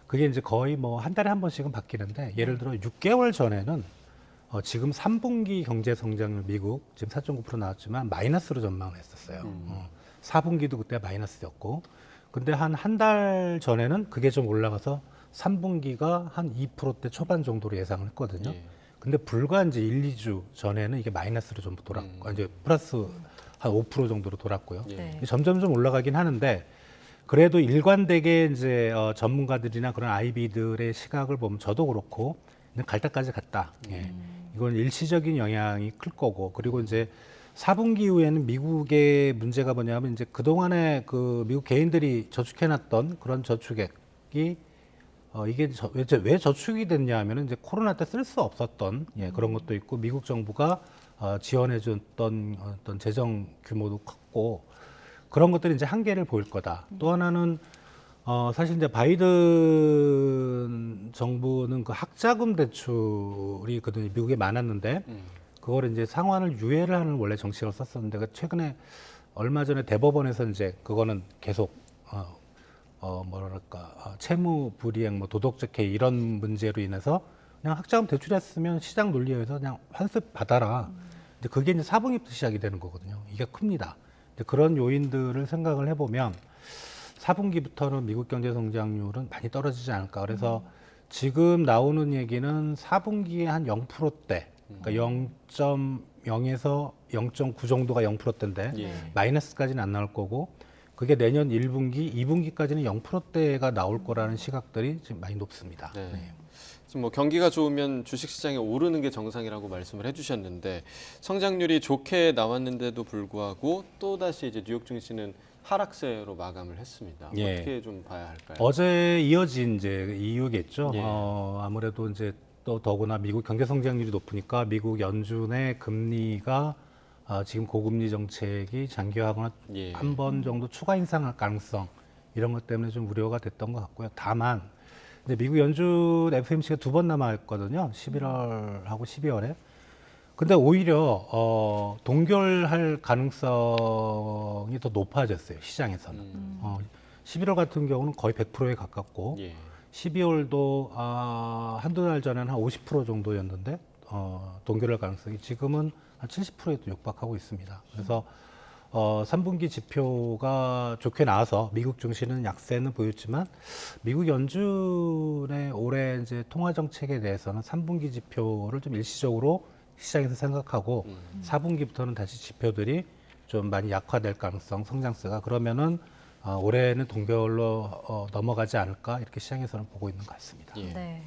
그게 이제 거의 뭐 한 달에 한 번씩은 바뀌는데, 예를 들어 6개월 전에는 지금 3분기 경제 성장률 미국 지금 4.9% 나왔지만 마이너스로 전망을 했었어요. 4분기도 그때 마이너스였고, 근데 한 달 전에는 그게 좀 올라가서 3분기가 한 2%대 초반 정도로 예상을 했거든요. 근데 불과 이제 1, 2주 전에는 이게 마이너스로 전부 돌았고, 이제 플러스 한 5% 정도로 돌았고요. 점점 좀 올라가긴 하는데, 그래도 일관되게 이제 전문가들이나 그런 IB들의 시각을 보면 저도 그렇고 갈 때까지 갔다. 이건 일시적인 영향이 클 거고, 그리고 이제 4분기 이후에는 미국의 문제가 뭐냐면 이제 그동안에 그 미국 개인들이 저축해놨던 그런 저축액이 이게 왜 저축이 됐냐 하면은 이제 코로나 때 쓸 수 없었던 그런 것도 있고, 미국 정부가 지원해줬던 어떤 재정 규모도 컸고, 그런 것들이 이제 한계를 보일 거다. 또 하나는 사실 이제 바이든 정부는 그 학자금 대출이 그동안 미국에 많았는데, 그걸 이제 상환을 유예를 하는 원래 정책을 썼었는데, 최근에 얼마 전에 대법원에서 이제 그거는 계속 채무 불이행, 뭐 도덕적 해이 이런 문제로 인해서 그냥 학자금 대출했으면 시장 논리에 의해서 그냥 환습 받아라. 근데 그게 이제 4분기부터 시작이 되는 거거든요. 이게 큽니다. 그런 요인들을 생각을 해보면 4분기부터는 미국 경제 성장률은 많이 떨어지지 않을까. 그래서 지금 나오는 얘기는 4분기에 한 0%대, 그러니까 0.0에서 0.9 정도가 0%대인데 마이너스까지는 안 나올 거고, 그게 내년 1분기, 2분기까지는 0%대가 나올 거라는 시각들이 지금 많이 높습니다. 지금 뭐 경기가 좋으면 주식시장에 오르는 게 정상이라고 말씀을 해주셨는데, 성장률이 좋게 나왔는데도 불구하고 또 다시 이제 뉴욕 증시는 하락세로 마감을 했습니다. 어떻게 좀 봐야 할까요? 어제 이어진 이제 이유겠죠. 아무래도 이제 또 더구나 미국 경제 성장률이 높으니까 미국 연준의 금리가 지금 고금리 정책이 장기화하거나 한 번 정도 추가 인상할 가능성 이런 것 때문에 좀 우려가 됐던 것 같고요. 다만 이제 미국 연준 FOMC가 2번 남아있거든요. 11월하고 12월에. 근데 오히려 동결할 가능성이 더 높아졌어요. 시장에서는. 11월 같은 경우는 거의 100%에 가깝고 12월도 한두 달 전에는 한 50% 정도였는데 동결할 가능성이 지금은 한 70%에도 육박하고 있습니다. 그래서 3분기 지표가 좋게 나와서 미국 증시는 약세는 보였지만 미국 연준의 올해 이제 통화 정책에 대해서는 3분기 지표를 좀 일시적으로 시장에서 생각하고 4분기부터는 다시 지표들이 좀 많이 약화될 가능성, 성장세가 그러면은 올해는 동결로 넘어가지 않을까 이렇게 시장에서는 보고 있는 것 같습니다. 네.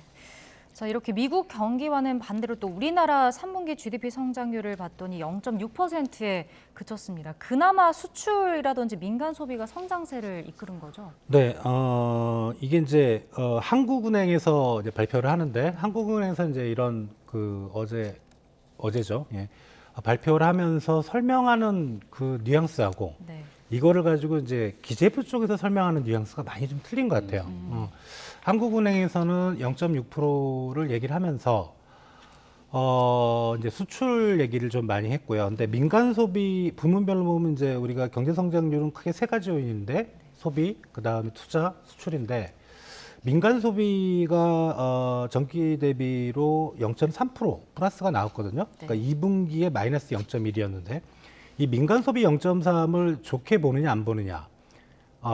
자, 이렇게 미국 경기와는 반대로 또 우리나라 3분기 GDP 성장률을 봤더니 0.6%에 그쳤습니다. 그나마 수출이라든지 민간 소비가 성장세를 이끌은 거죠? 네, 이게 이제 한국은행에서 이제 발표를 하는데 한국은행에서 이제 이런 어제죠. 예. 발표를 하면서 설명하는 그 뉘앙스하고 이거를 가지고 이제 기재부 쪽에서 설명하는 뉘앙스가 많이 좀 틀린 것 같아요. 한국은행에서는 0.6%를 얘기를 하면서 이제 수출 얘기를 좀 많이 했고요. 근데 민간 소비 부문별로 보면 이제 우리가 경제 성장률은 크게 세 가지 요인인데 소비, 그다음에 투자, 수출인데 민간 소비가 전기 대비로 0.3% 플러스가 나왔거든요. 그러니까 2분기에 마이너스 0.1이었는데 이 민간 소비 0.3을 좋게 보느냐 안 보느냐.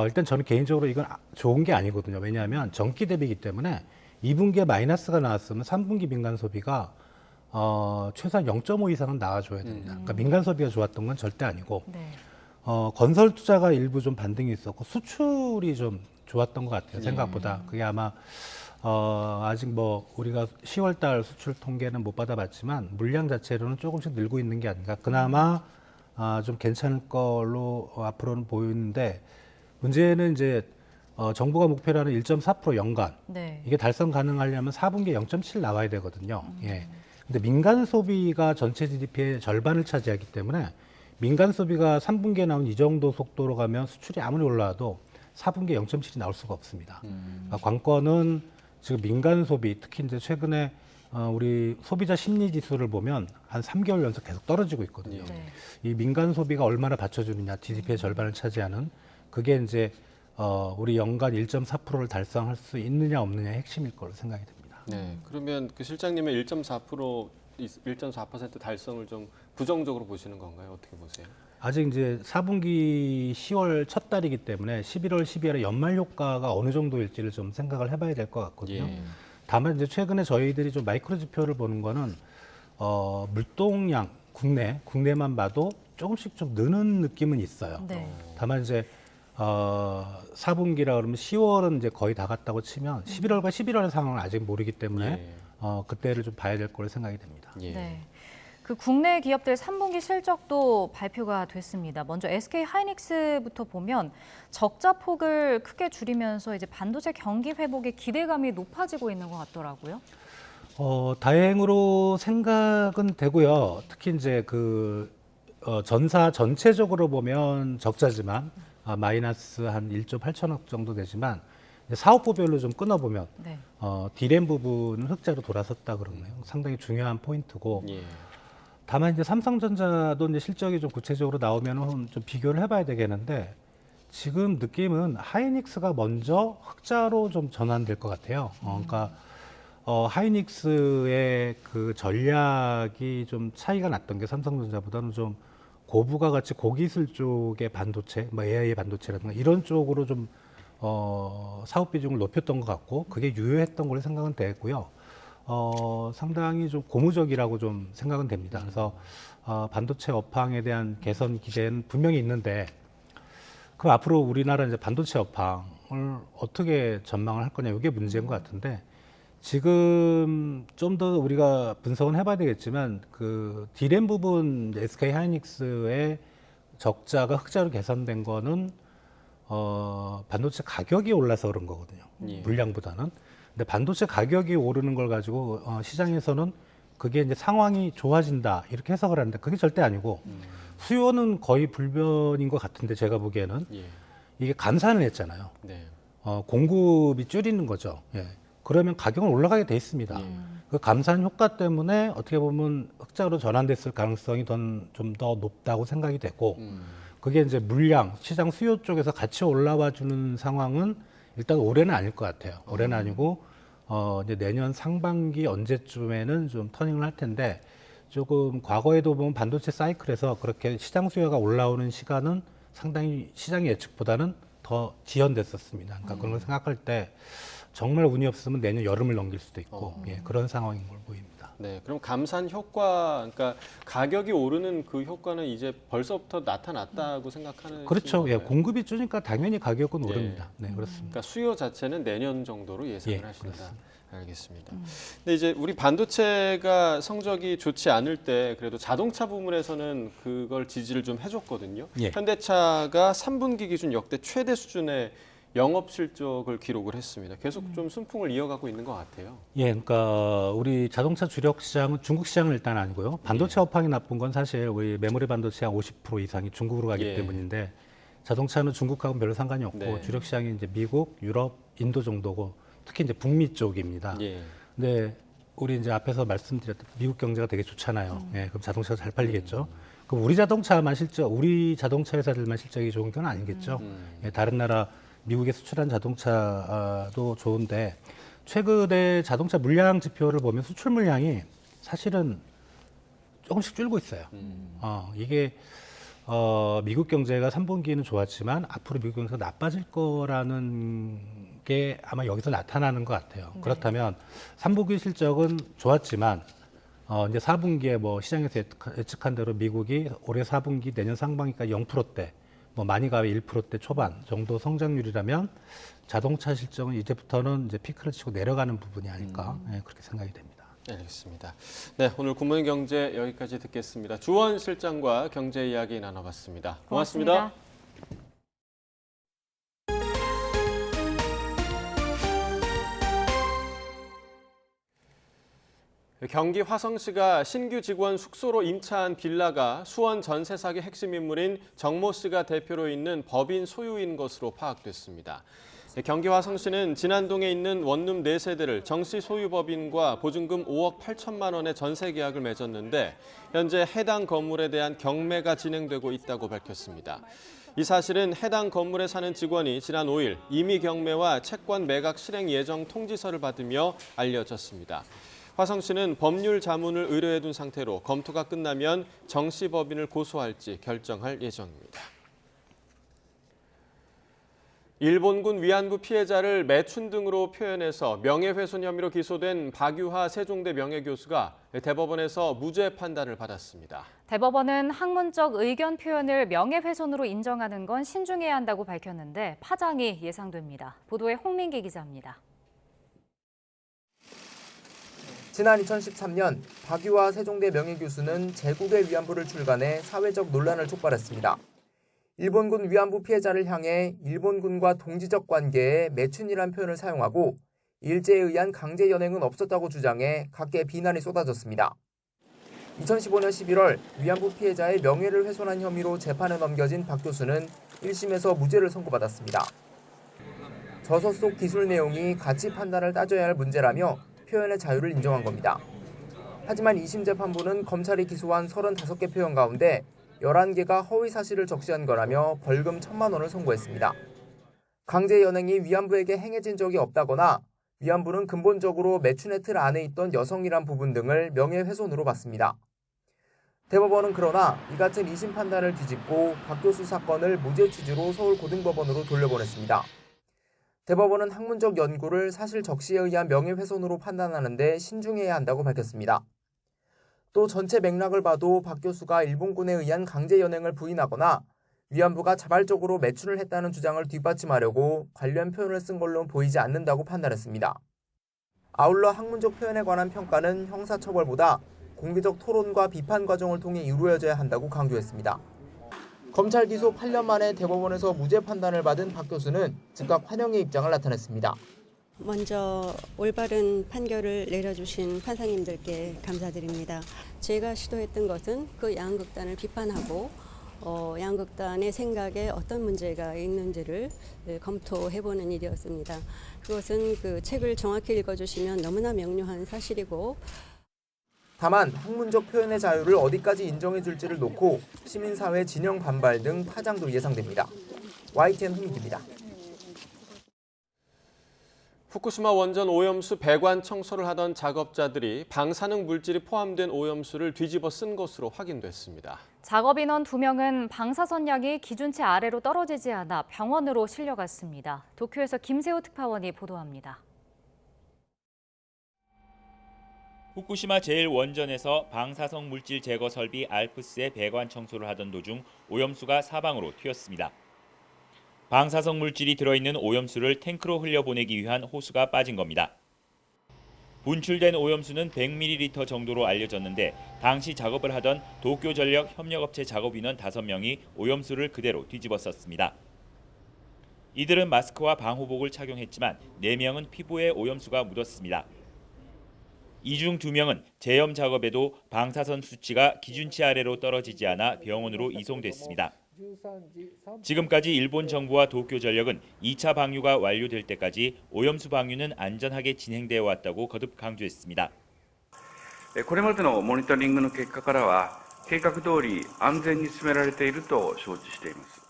일단 저는 개인적으로 이건 좋은 게 아니거든요. 왜냐하면 전기 대비이기 때문에 2분기에 마이너스가 나왔으면 3분기 민간 소비가 최소한 0.5 이상은 나와줘야 됩니다. 그러니까 민간 소비가 좋았던 건 절대 아니고 건설 투자가 일부 좀 반등이 있었고 수출이 좀 좋았던 것 같아요. 생각보다. 그게 아마 아직 뭐 우리가 10월 달 수출 통계는 못 받아봤지만 물량 자체로는 조금씩 늘고 있는 게 아닌가. 그나마 좀 괜찮을 걸로 앞으로는 보이는데 문제는 이제 정부가 목표로 하는 1.4% 연간 이게 달성 가능하려면 4분기에 0.7 나와야 되거든요. 예. 근데 민간 소비가 전체 GDP의 절반을 차지하기 때문에 민간 소비가 3분기에 나온 이 정도 속도로 가면 수출이 아무리 올라와도 4분기에 0.7이 나올 수가 없습니다. 그러니까 관건은 지금 민간 소비, 특히 이제 최근에 우리 소비자 심리 지수를 보면 한 3개월 연속 계속 떨어지고 있거든요. 이 민간 소비가 얼마나 받쳐주느냐, GDP의 절반을 차지하는 그게 이제 우리 연간 1.4%를 달성할 수 있느냐 없느냐의 핵심일 거로 생각이 됩니다. 네, 그러면 그 실장님의 1.4% 달성을 좀 부정적으로 보시는 건가요? 어떻게 보세요? 아직 이제 4분기 10월 첫 달이기 때문에 11월, 12월에 연말 효과가 어느 정도일지를 좀 생각을 해봐야 될 것 같거든요. 다만 이제 최근에 저희들이 좀 마이크로 지표를 보는 거는 물동량 국내만 봐도 조금씩 좀 느는 느낌은 있어요. 다만 이제 4분기라 그러면 10월은 이제 거의 다 갔다고 치면 11월과 11월의 상황을 아직 모르기 때문에 그때를 좀 봐야 될 거로 생각이 됩니다. 네. 그 국내 기업들 3분기 실적도 발표가 됐습니다. 먼저 SK 하이닉스부터 보면 적자 폭을 크게 줄이면서 이제 반도체 경기 회복에 기대감이 높아지고 있는 것 같더라고요. 다행으로 생각은 되고요. 특히 이제 전사 전체적으로 보면 적자지만 마이너스 한 1조 8천억 정도 되지만 사업부별로 좀 끊어보면 디램 부분은 흑자로 돌아섰다 그러네요. 상당히 중요한 포인트고. 다만 이제 삼성전자도 이제 실적이 좀 구체적으로 나오면은 좀 비교를 해봐야 되겠는데 지금 느낌은 하이닉스가 먼저 흑자로 좀 전환될 것 같아요. 그러니까 하이닉스의 그 전략이 좀 차이가 났던 게 삼성전자보다는 좀 고부가 가치 고기술 쪽의 반도체, 뭐 AI 반도체라든가 이런 쪽으로 좀 사업 비중을 높였던 것 같고 그게 유효했던 걸로 생각은 되고요. 상당히 좀 고무적이라고 좀 생각은 됩니다. 그래서 반도체 업황에 대한 개선 기대는 분명히 있는데 그 앞으로 우리나라 이제 반도체 업황을 어떻게 전망을 할 거냐 이게 문제인 것 같은데 지금 좀 더 우리가 분석은 해봐야 되겠지만 그 디램 부분 SK 하이닉스의 적자가 흑자로 개선된 거는 반도체 가격이 올라서 그런 거거든요. 물량보다는. 근데 반도체 가격이 오르는 걸 가지고 시장에서는 그게 이제 상황이 좋아진다 이렇게 해석을 하는데 그게 절대 아니고 수요는 거의 불변인 것 같은데 제가 보기에는 이게 감산을 했잖아요. 네. 공급이 줄이는 거죠. 예. 그러면 가격은 올라가게 돼 있습니다. 그 감산 효과 때문에 어떻게 보면 흑자로 전환됐을 가능성이 좀 더 높다고 생각이 되고 그게 이제 물량, 시장 수요 쪽에서 같이 올라와 주는 상황은 일단 올해는 아닐 것 같아요. 올해는 아니고 이제 내년 상반기 언제쯤에는 좀 터닝을 할 텐데 조금 과거에도 보면 반도체 사이클에서 그렇게 시장 수요가 올라오는 시간은 상당히 시장 예측보다는 더 지연됐었습니다. 그러니까 그런 걸 생각할 때 정말 운이 없으면 내년 여름을 넘길 수도 있고 예, 그런 상황인 걸 보입니다. 네, 그럼 감산 효과, 그러니까 가격이 오르는 그 효과는 이제 벌써부터 나타났다고 생각하는 그렇죠. 예, 건가요? 공급이 줄니까 당연히 가격은 네. 오릅니다. 네, 그렇습니다. 그러니까 수요 자체는 내년 정도로 예상을 예, 하신다. 그렇습니다. 알겠습니다. 근데 이제 우리 반도체가 성적이 좋지 않을 때 그래도 자동차 부문에서는 그걸 지지를 좀 해줬거든요. 예. 현대차가 3분기 기준 역대 최대 수준의 영업 실적을 기록을 했습니다. 계속 좀 순풍을 이어가고 있는 것 같아요. 예, 그러니까 우리 자동차 주력 시장은 중국 시장은 일단 아니고요. 반도체 업황이 나쁜 건 사실 우리 메모리 반도체 한 50% 이상이 중국으로 가기 때문인데 자동차는 중국하고는 별로 상관이 없고 네. 주력 시장이 이제 미국, 유럽, 인도 정도고 특히 이제 북미 쪽입니다. 예. 근데 우리 이제 앞에서 말씀드렸던 미국 경제가 되게 좋잖아요. 예, 그럼 자동차가 잘 팔리겠죠. 그럼 우리 자동차만 우리 자동차 회사들만 실적이 좋은 건 아니겠죠. 예, 다른 나라 미국에 수출한 자동차도 좋은데 최근에 자동차 물량 지표를 보면 수출 물량이 사실은 조금씩 줄고 있어요. 이게 미국 경제가 3분기는 좋았지만 앞으로 미국 경제가 나빠질 거라는 게 아마 여기서 나타나는 것 같아요. 네. 그렇다면 3분기 실적은 좋았지만 이제 4분기에 뭐 시장에서 예측한 대로 미국이 올해 4분기 내년 상반기까지 0%대 뭐 많이 가면 1%대 초반 정도 성장률이라면 자동차 실적은 이제부터는 이제 피크를 치고 내려가는 부분이 아닐까 예, 그렇게 생각이 됩니다. 알겠습니다. 네, 오늘 굿모닝 경제 여기까지 듣겠습니다. 주원 실장과 경제 이야기 나눠봤습니다. 고맙습니다. 경기 화성시가 신규 직원 숙소로 임차한 빌라가 수원 전세 사기 핵심 인물인 정모 씨가 대표로 있는 법인 소유인 것으로 파악됐습니다. 경기 화성시는 진안동에 있는 원룸 4세대를 정 씨 소유 법인과 보증금 5억 8천만 원의 전세 계약을 맺었는데 현재 해당 건물에 대한 경매가 진행되고 있다고 밝혔습니다. 이 사실은 해당 건물에 사는 직원이 지난 5일 임의 경매와 채권 매각 실행 예정 통지서를 받으며 알려졌습니다. 화성시는 법률 자문을 의뢰해둔 상태로 검토가 끝나면 정 씨 법인을 고소할지 결정할 예정입니다. 일본군 위안부 피해자를 매춘 등으로 표현해서 명예훼손 혐의로 기소된 박유하 세종대 명예교수가 대법원에서 무죄 판단을 받았습니다. 대법원은 학문적 의견 표현을 명예훼손으로 인정하는 건 신중해야 한다고 밝혔는데 파장이 예상됩니다. 보도에 홍민기 기자입니다. 지난 2013년 박유하 세종대 명예교수는 제국의 위안부를 출간해 사회적 논란을 촉발했습니다. 일본군 위안부 피해자를 향해 일본군과 동지적 관계에 매춘이란 표현을 사용하고 일제에 의한 강제 연행은 없었다고 주장해 각계 비난이 쏟아졌습니다. 2015년 11월 위안부 피해자의 명예를 훼손한 혐의로 재판에 넘겨진 박 교수는 1심에서 무죄를 선고받았습니다. 저서 속 기술 내용이 가치 판단을 따져야 할 문제라며 표현의 자유를 인정한 겁니다. 하지만 2심 재판부는 검찰이 기소한 35개 표현 가운데 11개가 허위 사실을 적시한 거라며 벌금 1,000만 원을 선고했습니다. 강제 연행이 위안부에게 행해진 적이 없다거나 위안부는 근본적으로 매춘의 틀 안에 있던 여성이란 부분 등을 명예훼손으로 봤습니다. 대법원은 그러나 이 같은 2심 판단을 뒤집고 박 교수 사건을 무죄 취지로 서울고등법원으로 돌려보냈습니다. 대법원은 학문적 연구를 사실 적시에 의한 명예훼손으로 판단하는 데 신중해야 한다고 밝혔습니다. 또 전체 맥락을 봐도 박 교수가 일본군에 의한 강제 연행을 부인하거나 위안부가 자발적으로 매춘을 했다는 주장을 뒷받침하려고 관련 표현을 쓴 걸로는 보이지 않는다고 판단했습니다. 아울러 학문적 표현에 관한 평가는 형사처벌보다 공개적 토론과 비판 과정을 통해 이루어져야 한다고 강조했습니다. 검찰 기소 8년 만에 대법원에서 무죄 판단을 받은 박 교수는 즉각 환영의 입장을 나타냈습니다. 먼저 올바른 판결을 내려주신 판사님들께 감사드립니다. 제가 시도했던 것은 그 양극단을 비판하고 양극단의 생각에 어떤 문제가 있는지를 검토해보는 일이었습니다. 그것은 그 책을 정확히 읽어주시면 너무나 명료한 사실이고 다만 학문적 표현의 자유를 어디까지 인정해 줄지를 놓고 시민사회 진영 반발 등 파장도 예상됩니다. YTN 홍익입니다. 후쿠시마 원전 오염수 배관 청소를 하던 작업자들이 방사능 물질이 포함된 오염수를 뒤집어 쓴 것으로 확인됐습니다. 작업 인원 2명은 방사선량이 기준치 아래로 떨어지지 않아 병원으로 실려갔습니다. 도쿄에서 김세호 특파원이 보도합니다. 후쿠시마 제1원전에서 방사성 물질 제거 설비 알프스의 배관 청소를 하던 도중 오염수가 사방으로 튀었습니다. 방사성 물질이 들어있는 오염수를 탱크로 흘려보내기 위한 호수가 빠진 겁니다. 분출된 오염수는 100ml 정도로 알려졌는데 당시 작업을 하던 도쿄전력 협력업체 작업인원 5명이 오염수를 그대로 뒤집어 썼습니다. 이들은 마스크와 방호복을 착용했지만 4명은 피부에 오염수가 묻었습니다. 이 중 2명은 제염 작업에도 방사선 수치가 기준치 아래로 떨어지지 않아 병원으로 이송됐습니다. 지금까지 일본 정부와 도쿄전력은 2차 방류가 완료될 때까지 오염수 방류는 안전하게 진행되어 왔다고 거듭 강조했습니다. これまでのモニタリングの結果からは計画通り安全に進められていると承知しています。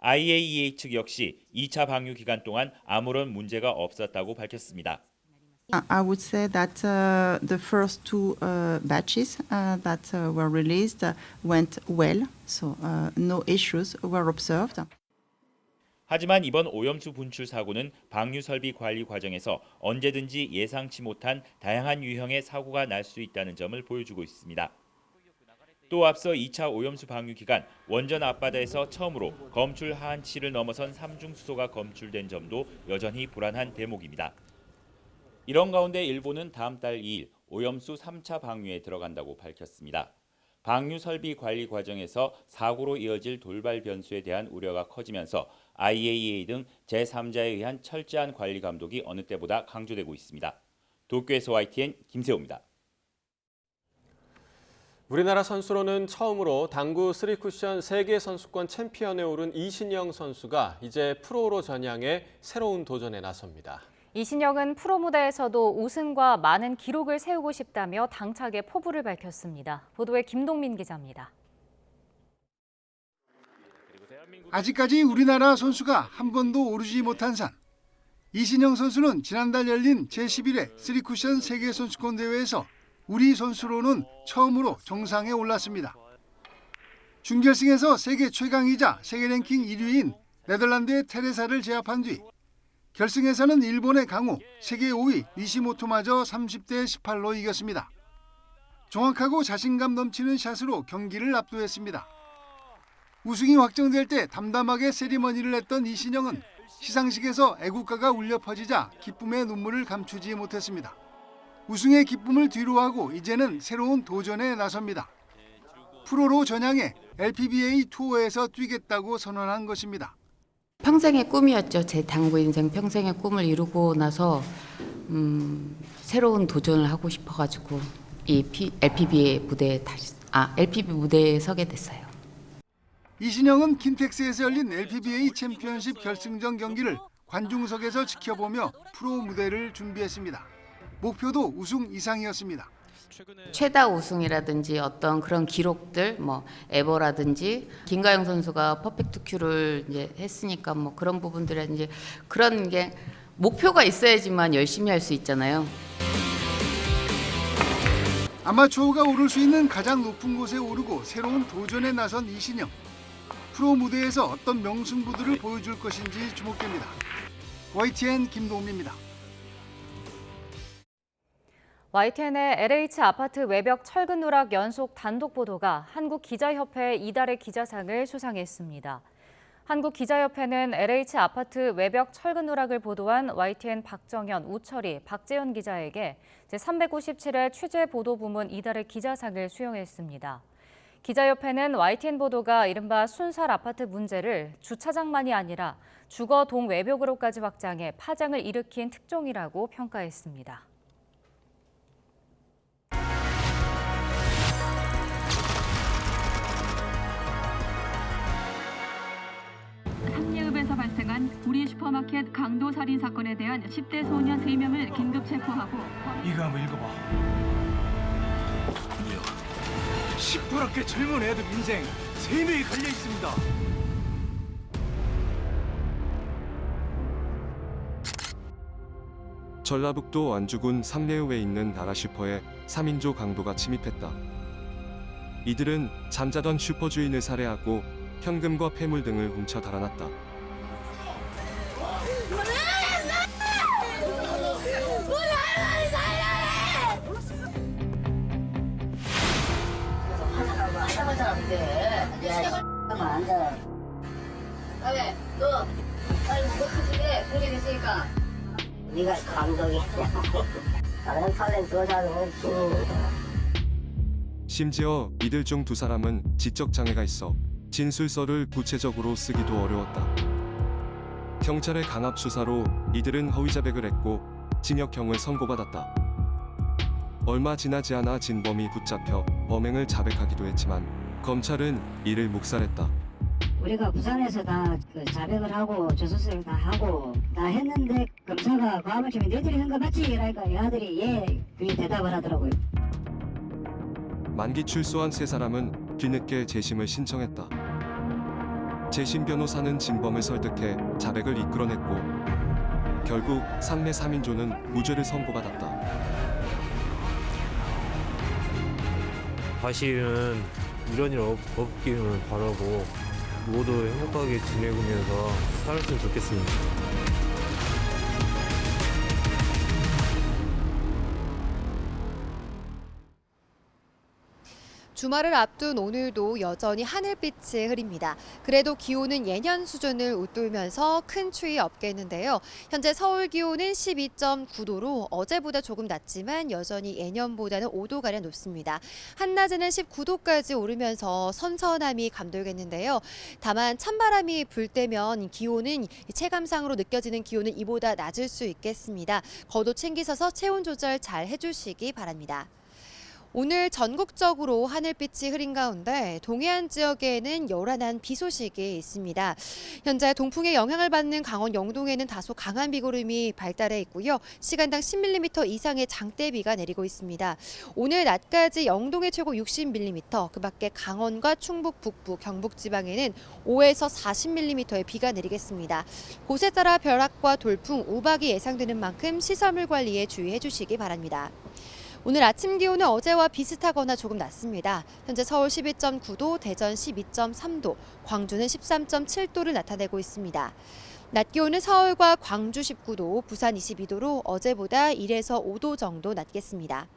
IAEA 측 역시 2차 방류 기간 동안 아무런 문제가 없었다고 밝혔습니다. I would say that the first two batches that were released went well, so no issues were observed. 하지만 이번 오염수 분출 사고는 방류 설비 관리 과정에서 언제든지 예상치 못한 다양한 유형의 사고가 날 수 있다는 점을 보여주고 있습니다. 또 앞서 2차 오염수 방류 기간 원전 앞바다에서 처음으로 검출 하한치를 넘어선 삼중수소가 검출된 점도 여전히 불안한 대목입니다. 이런 가운데 일본은 다음 달 2일 오염수 3차 방류에 들어간다고 밝혔습니다. 방류 설비 관리 과정에서 사고로 이어질 돌발 변수에 대한 우려가 커지면서 IAEA 등 제3자에 의한 철저한 관리 감독이 어느 때보다 강조되고 있습니다. 도쿄에서 YTN 김세호입니다. 우리나라 선수로는 처음으로 당구 3쿠션 세계선수권 챔피언에 오른 이신영 선수가 이제 프로로 전향해 새로운 도전에 나섭니다. 이신영은 프로 무대에서도 우승과 많은 기록을 세우고 싶다며 당차게 포부를 밝혔습니다. 보도에 김동민 기자입니다. 아직까지 우리나라 선수가 한 번도 오르지 못한 산. 이신영 선수는 지난달 열린 제11회 3쿠션 세계선수권 대회에서 우리 선수로는 처음으로 정상에 올랐습니다. 준결승에서 세계 최강이자 세계 랭킹 1위인 네덜란드의 테레사를 제압한 뒤 결승에서는 일본의 강호, 세계 5위 니시모토마저 30대 18로 이겼습니다. 정확하고 자신감 넘치는 샷으로 경기를 압도했습니다. 우승이 확정될 때 담담하게 세리머니를 했던 이신영은 시상식에서 애국가가 울려 퍼지자 기쁨의 눈물을 감추지 못했습니다. 우승의 기쁨을 뒤로하고 이제는 새로운 도전에 나섭니다. 프로로 전향해 LPBA 투어에서 뛰겠다고 선언한 것입니다. 평생의 꿈이었죠. 제 당구 인생 평생의 꿈을 이루고 나서 새로운 도전을 하고 싶어가지고 이 LPBA 무대에 LPB 무대에 서게 됐어요. 이신영은 킨텍스에서 열린 LPBA 챔피언십 결승전 경기를 관중석에서 지켜보며 프로 무대를 준비했습니다. 목표도 우승 이상이었습니다. 최다 우승이라든지 어떤 그런 기록들, 에버라든지 김가영 선수가 퍼펙트 큐를 이제 했으니까 그런 부분들이라든지 그런 게 목표가 있어야지만 열심히 할 수 있잖아요. 아마추어가 오를 수 있는 가장 높은 곳에 오르고 새로운 도전에 나선 이신영. 프로 무대에서 어떤 명승부들을 보여줄 것인지 주목됩니다. YTN 김동민입니다. YTN의 LH 아파트 외벽 철근 누락 연속 단독 보도가 한국기자협회 이달의 기자상을 수상했습니다. 한국기자협회는 LH 아파트 외벽 철근 누락을 보도한 YTN 박정현, 우철이, 박재현 기자에게 제357회 취재 보도 부문 이달의 기자상을 수여했습니다. 기자협회는 YTN 보도가 이른바 순살 아파트 문제를 주차장만이 아니라 주거 동외벽으로까지 확장해 파장을 일으킨 특종이라고 평가했습니다. 삼례읍에서 발생한 우리 슈퍼마켓 강도 살인 사건에 대한 10대 소년 3명을 긴급 체포하고 이거 한번 읽어봐. 시퍼렇게 젊은 애들 인생 3명이 걸려 있습니다. 전라북도 완주군 삼례읍에 있는 나라슈퍼에 3인조 강도가 침입했다. 이들은 잠자던 슈퍼 주인을 살해하고 현금과 폐물 등을 훔쳐 달아났다. 너 빨리 뭐 크지게 그렇게 됐으니까 네가 감독이야. 다른 탤런트 여자는 심지어 이들 중 2사람은 지적 장애가 있어 진술서를 구체적으로 쓰기도 어려웠다. 경찰의 강압 수사로 이들은 허위 자백을 했고 징역형을 선고받았다. 얼마 지나지 않아 진범이 붙잡혀 범행을 자백하기도 했지만 검찰은 이를 묵살했다. 우리가 부산에서 다 자백을 하고 조서서를 다 하고 다 했는데 검사가 과음을 주면 너희들이 한 거 맞지? 그러니까 이 아들이 예 그게 대답을 하더라고요. 만기 출소한 3사람은 뒤늦게 재심을 신청했다. 재심 변호사는 진범을 설득해 자백을 이끌어냈고 결국 삼례 3인조는 무죄를 선고받았다. 다시는 이런 일 없기를 바라고 모두 행복하게 지내면서 살았으면 좋겠습니다. 주말을 앞둔 오늘도 여전히 하늘빛이 흐립니다. 그래도 기온은 예년 수준을 웃돌면서 큰 추위 없겠는데요. 현재 서울 기온은 12.9도로 어제보다 조금 낮지만 여전히 예년보다는 5도가량 높습니다. 한낮에는 19도까지 오르면서 선선함이 감돌겠는데요. 다만 찬바람이 불 때면 기온은 체감상으로 느껴지는 기온은 이보다 낮을 수 있겠습니다. 겉옷 챙기셔서 체온 조절 잘 해주시기 바랍니다. 오늘 전국적으로 하늘빛이 흐린 가운데 동해안 지역에는 요란한 비 소식이 있습니다. 현재 동풍의 영향을 받는 강원 영동에는 다소 강한 비구름이 발달해 있고요. 시간당 10mm 이상의 장대비가 내리고 있습니다. 오늘 낮까지 영동에 최고 60mm, 그 밖에 강원과 충북 북부, 경북 지방에는 5에서 40mm의 비가 내리겠습니다. 곳에 따라 벼락과 돌풍, 우박이 예상되는 만큼 시설물 관리에 주의해 주시기 바랍니다. 오늘 아침 기온은 어제와 비슷하거나 조금 낮습니다. 현재 서울 12.9도, 대전 12.3도, 광주는 13.7도를 나타내고 있습니다. 낮 기온은 서울과 광주 19도, 부산 22도로 어제보다 1에서 5도 정도 낮겠습니다.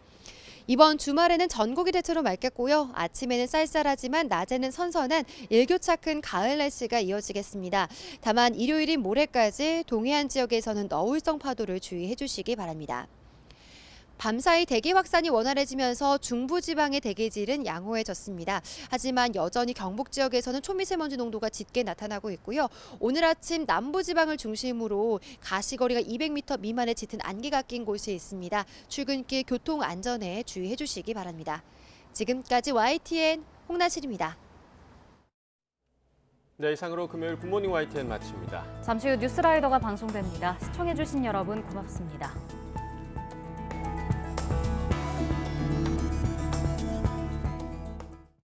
이번 주말에는 전국이 대체로 맑겠고요. 아침에는 쌀쌀하지만 낮에는 선선한 일교차 큰 가을 날씨가 이어지겠습니다. 다만 일요일인 모레까지 동해안 지역에서는 너울성 파도를 주의해 주시기 바랍니다. 밤사이 대기 확산이 원활해지면서 중부지방의 대기질은 양호해졌습니다. 하지만 여전히 경북 지역에서는 초미세먼지 농도가 짙게 나타나고 있고요. 오늘 아침 남부지방을 중심으로 가시거리가 200m 미만의 짙은 안개가 낀 곳이 있습니다. 출근길 교통 안전에 주의해 주시기 바랍니다. 지금까지 YTN 홍나실입니다. 네, 이상으로 금요일 굿모닝 YTN 마칩니다. 잠시 후 뉴스라이더가 방송됩니다. 시청해 주신 여러분 고맙습니다.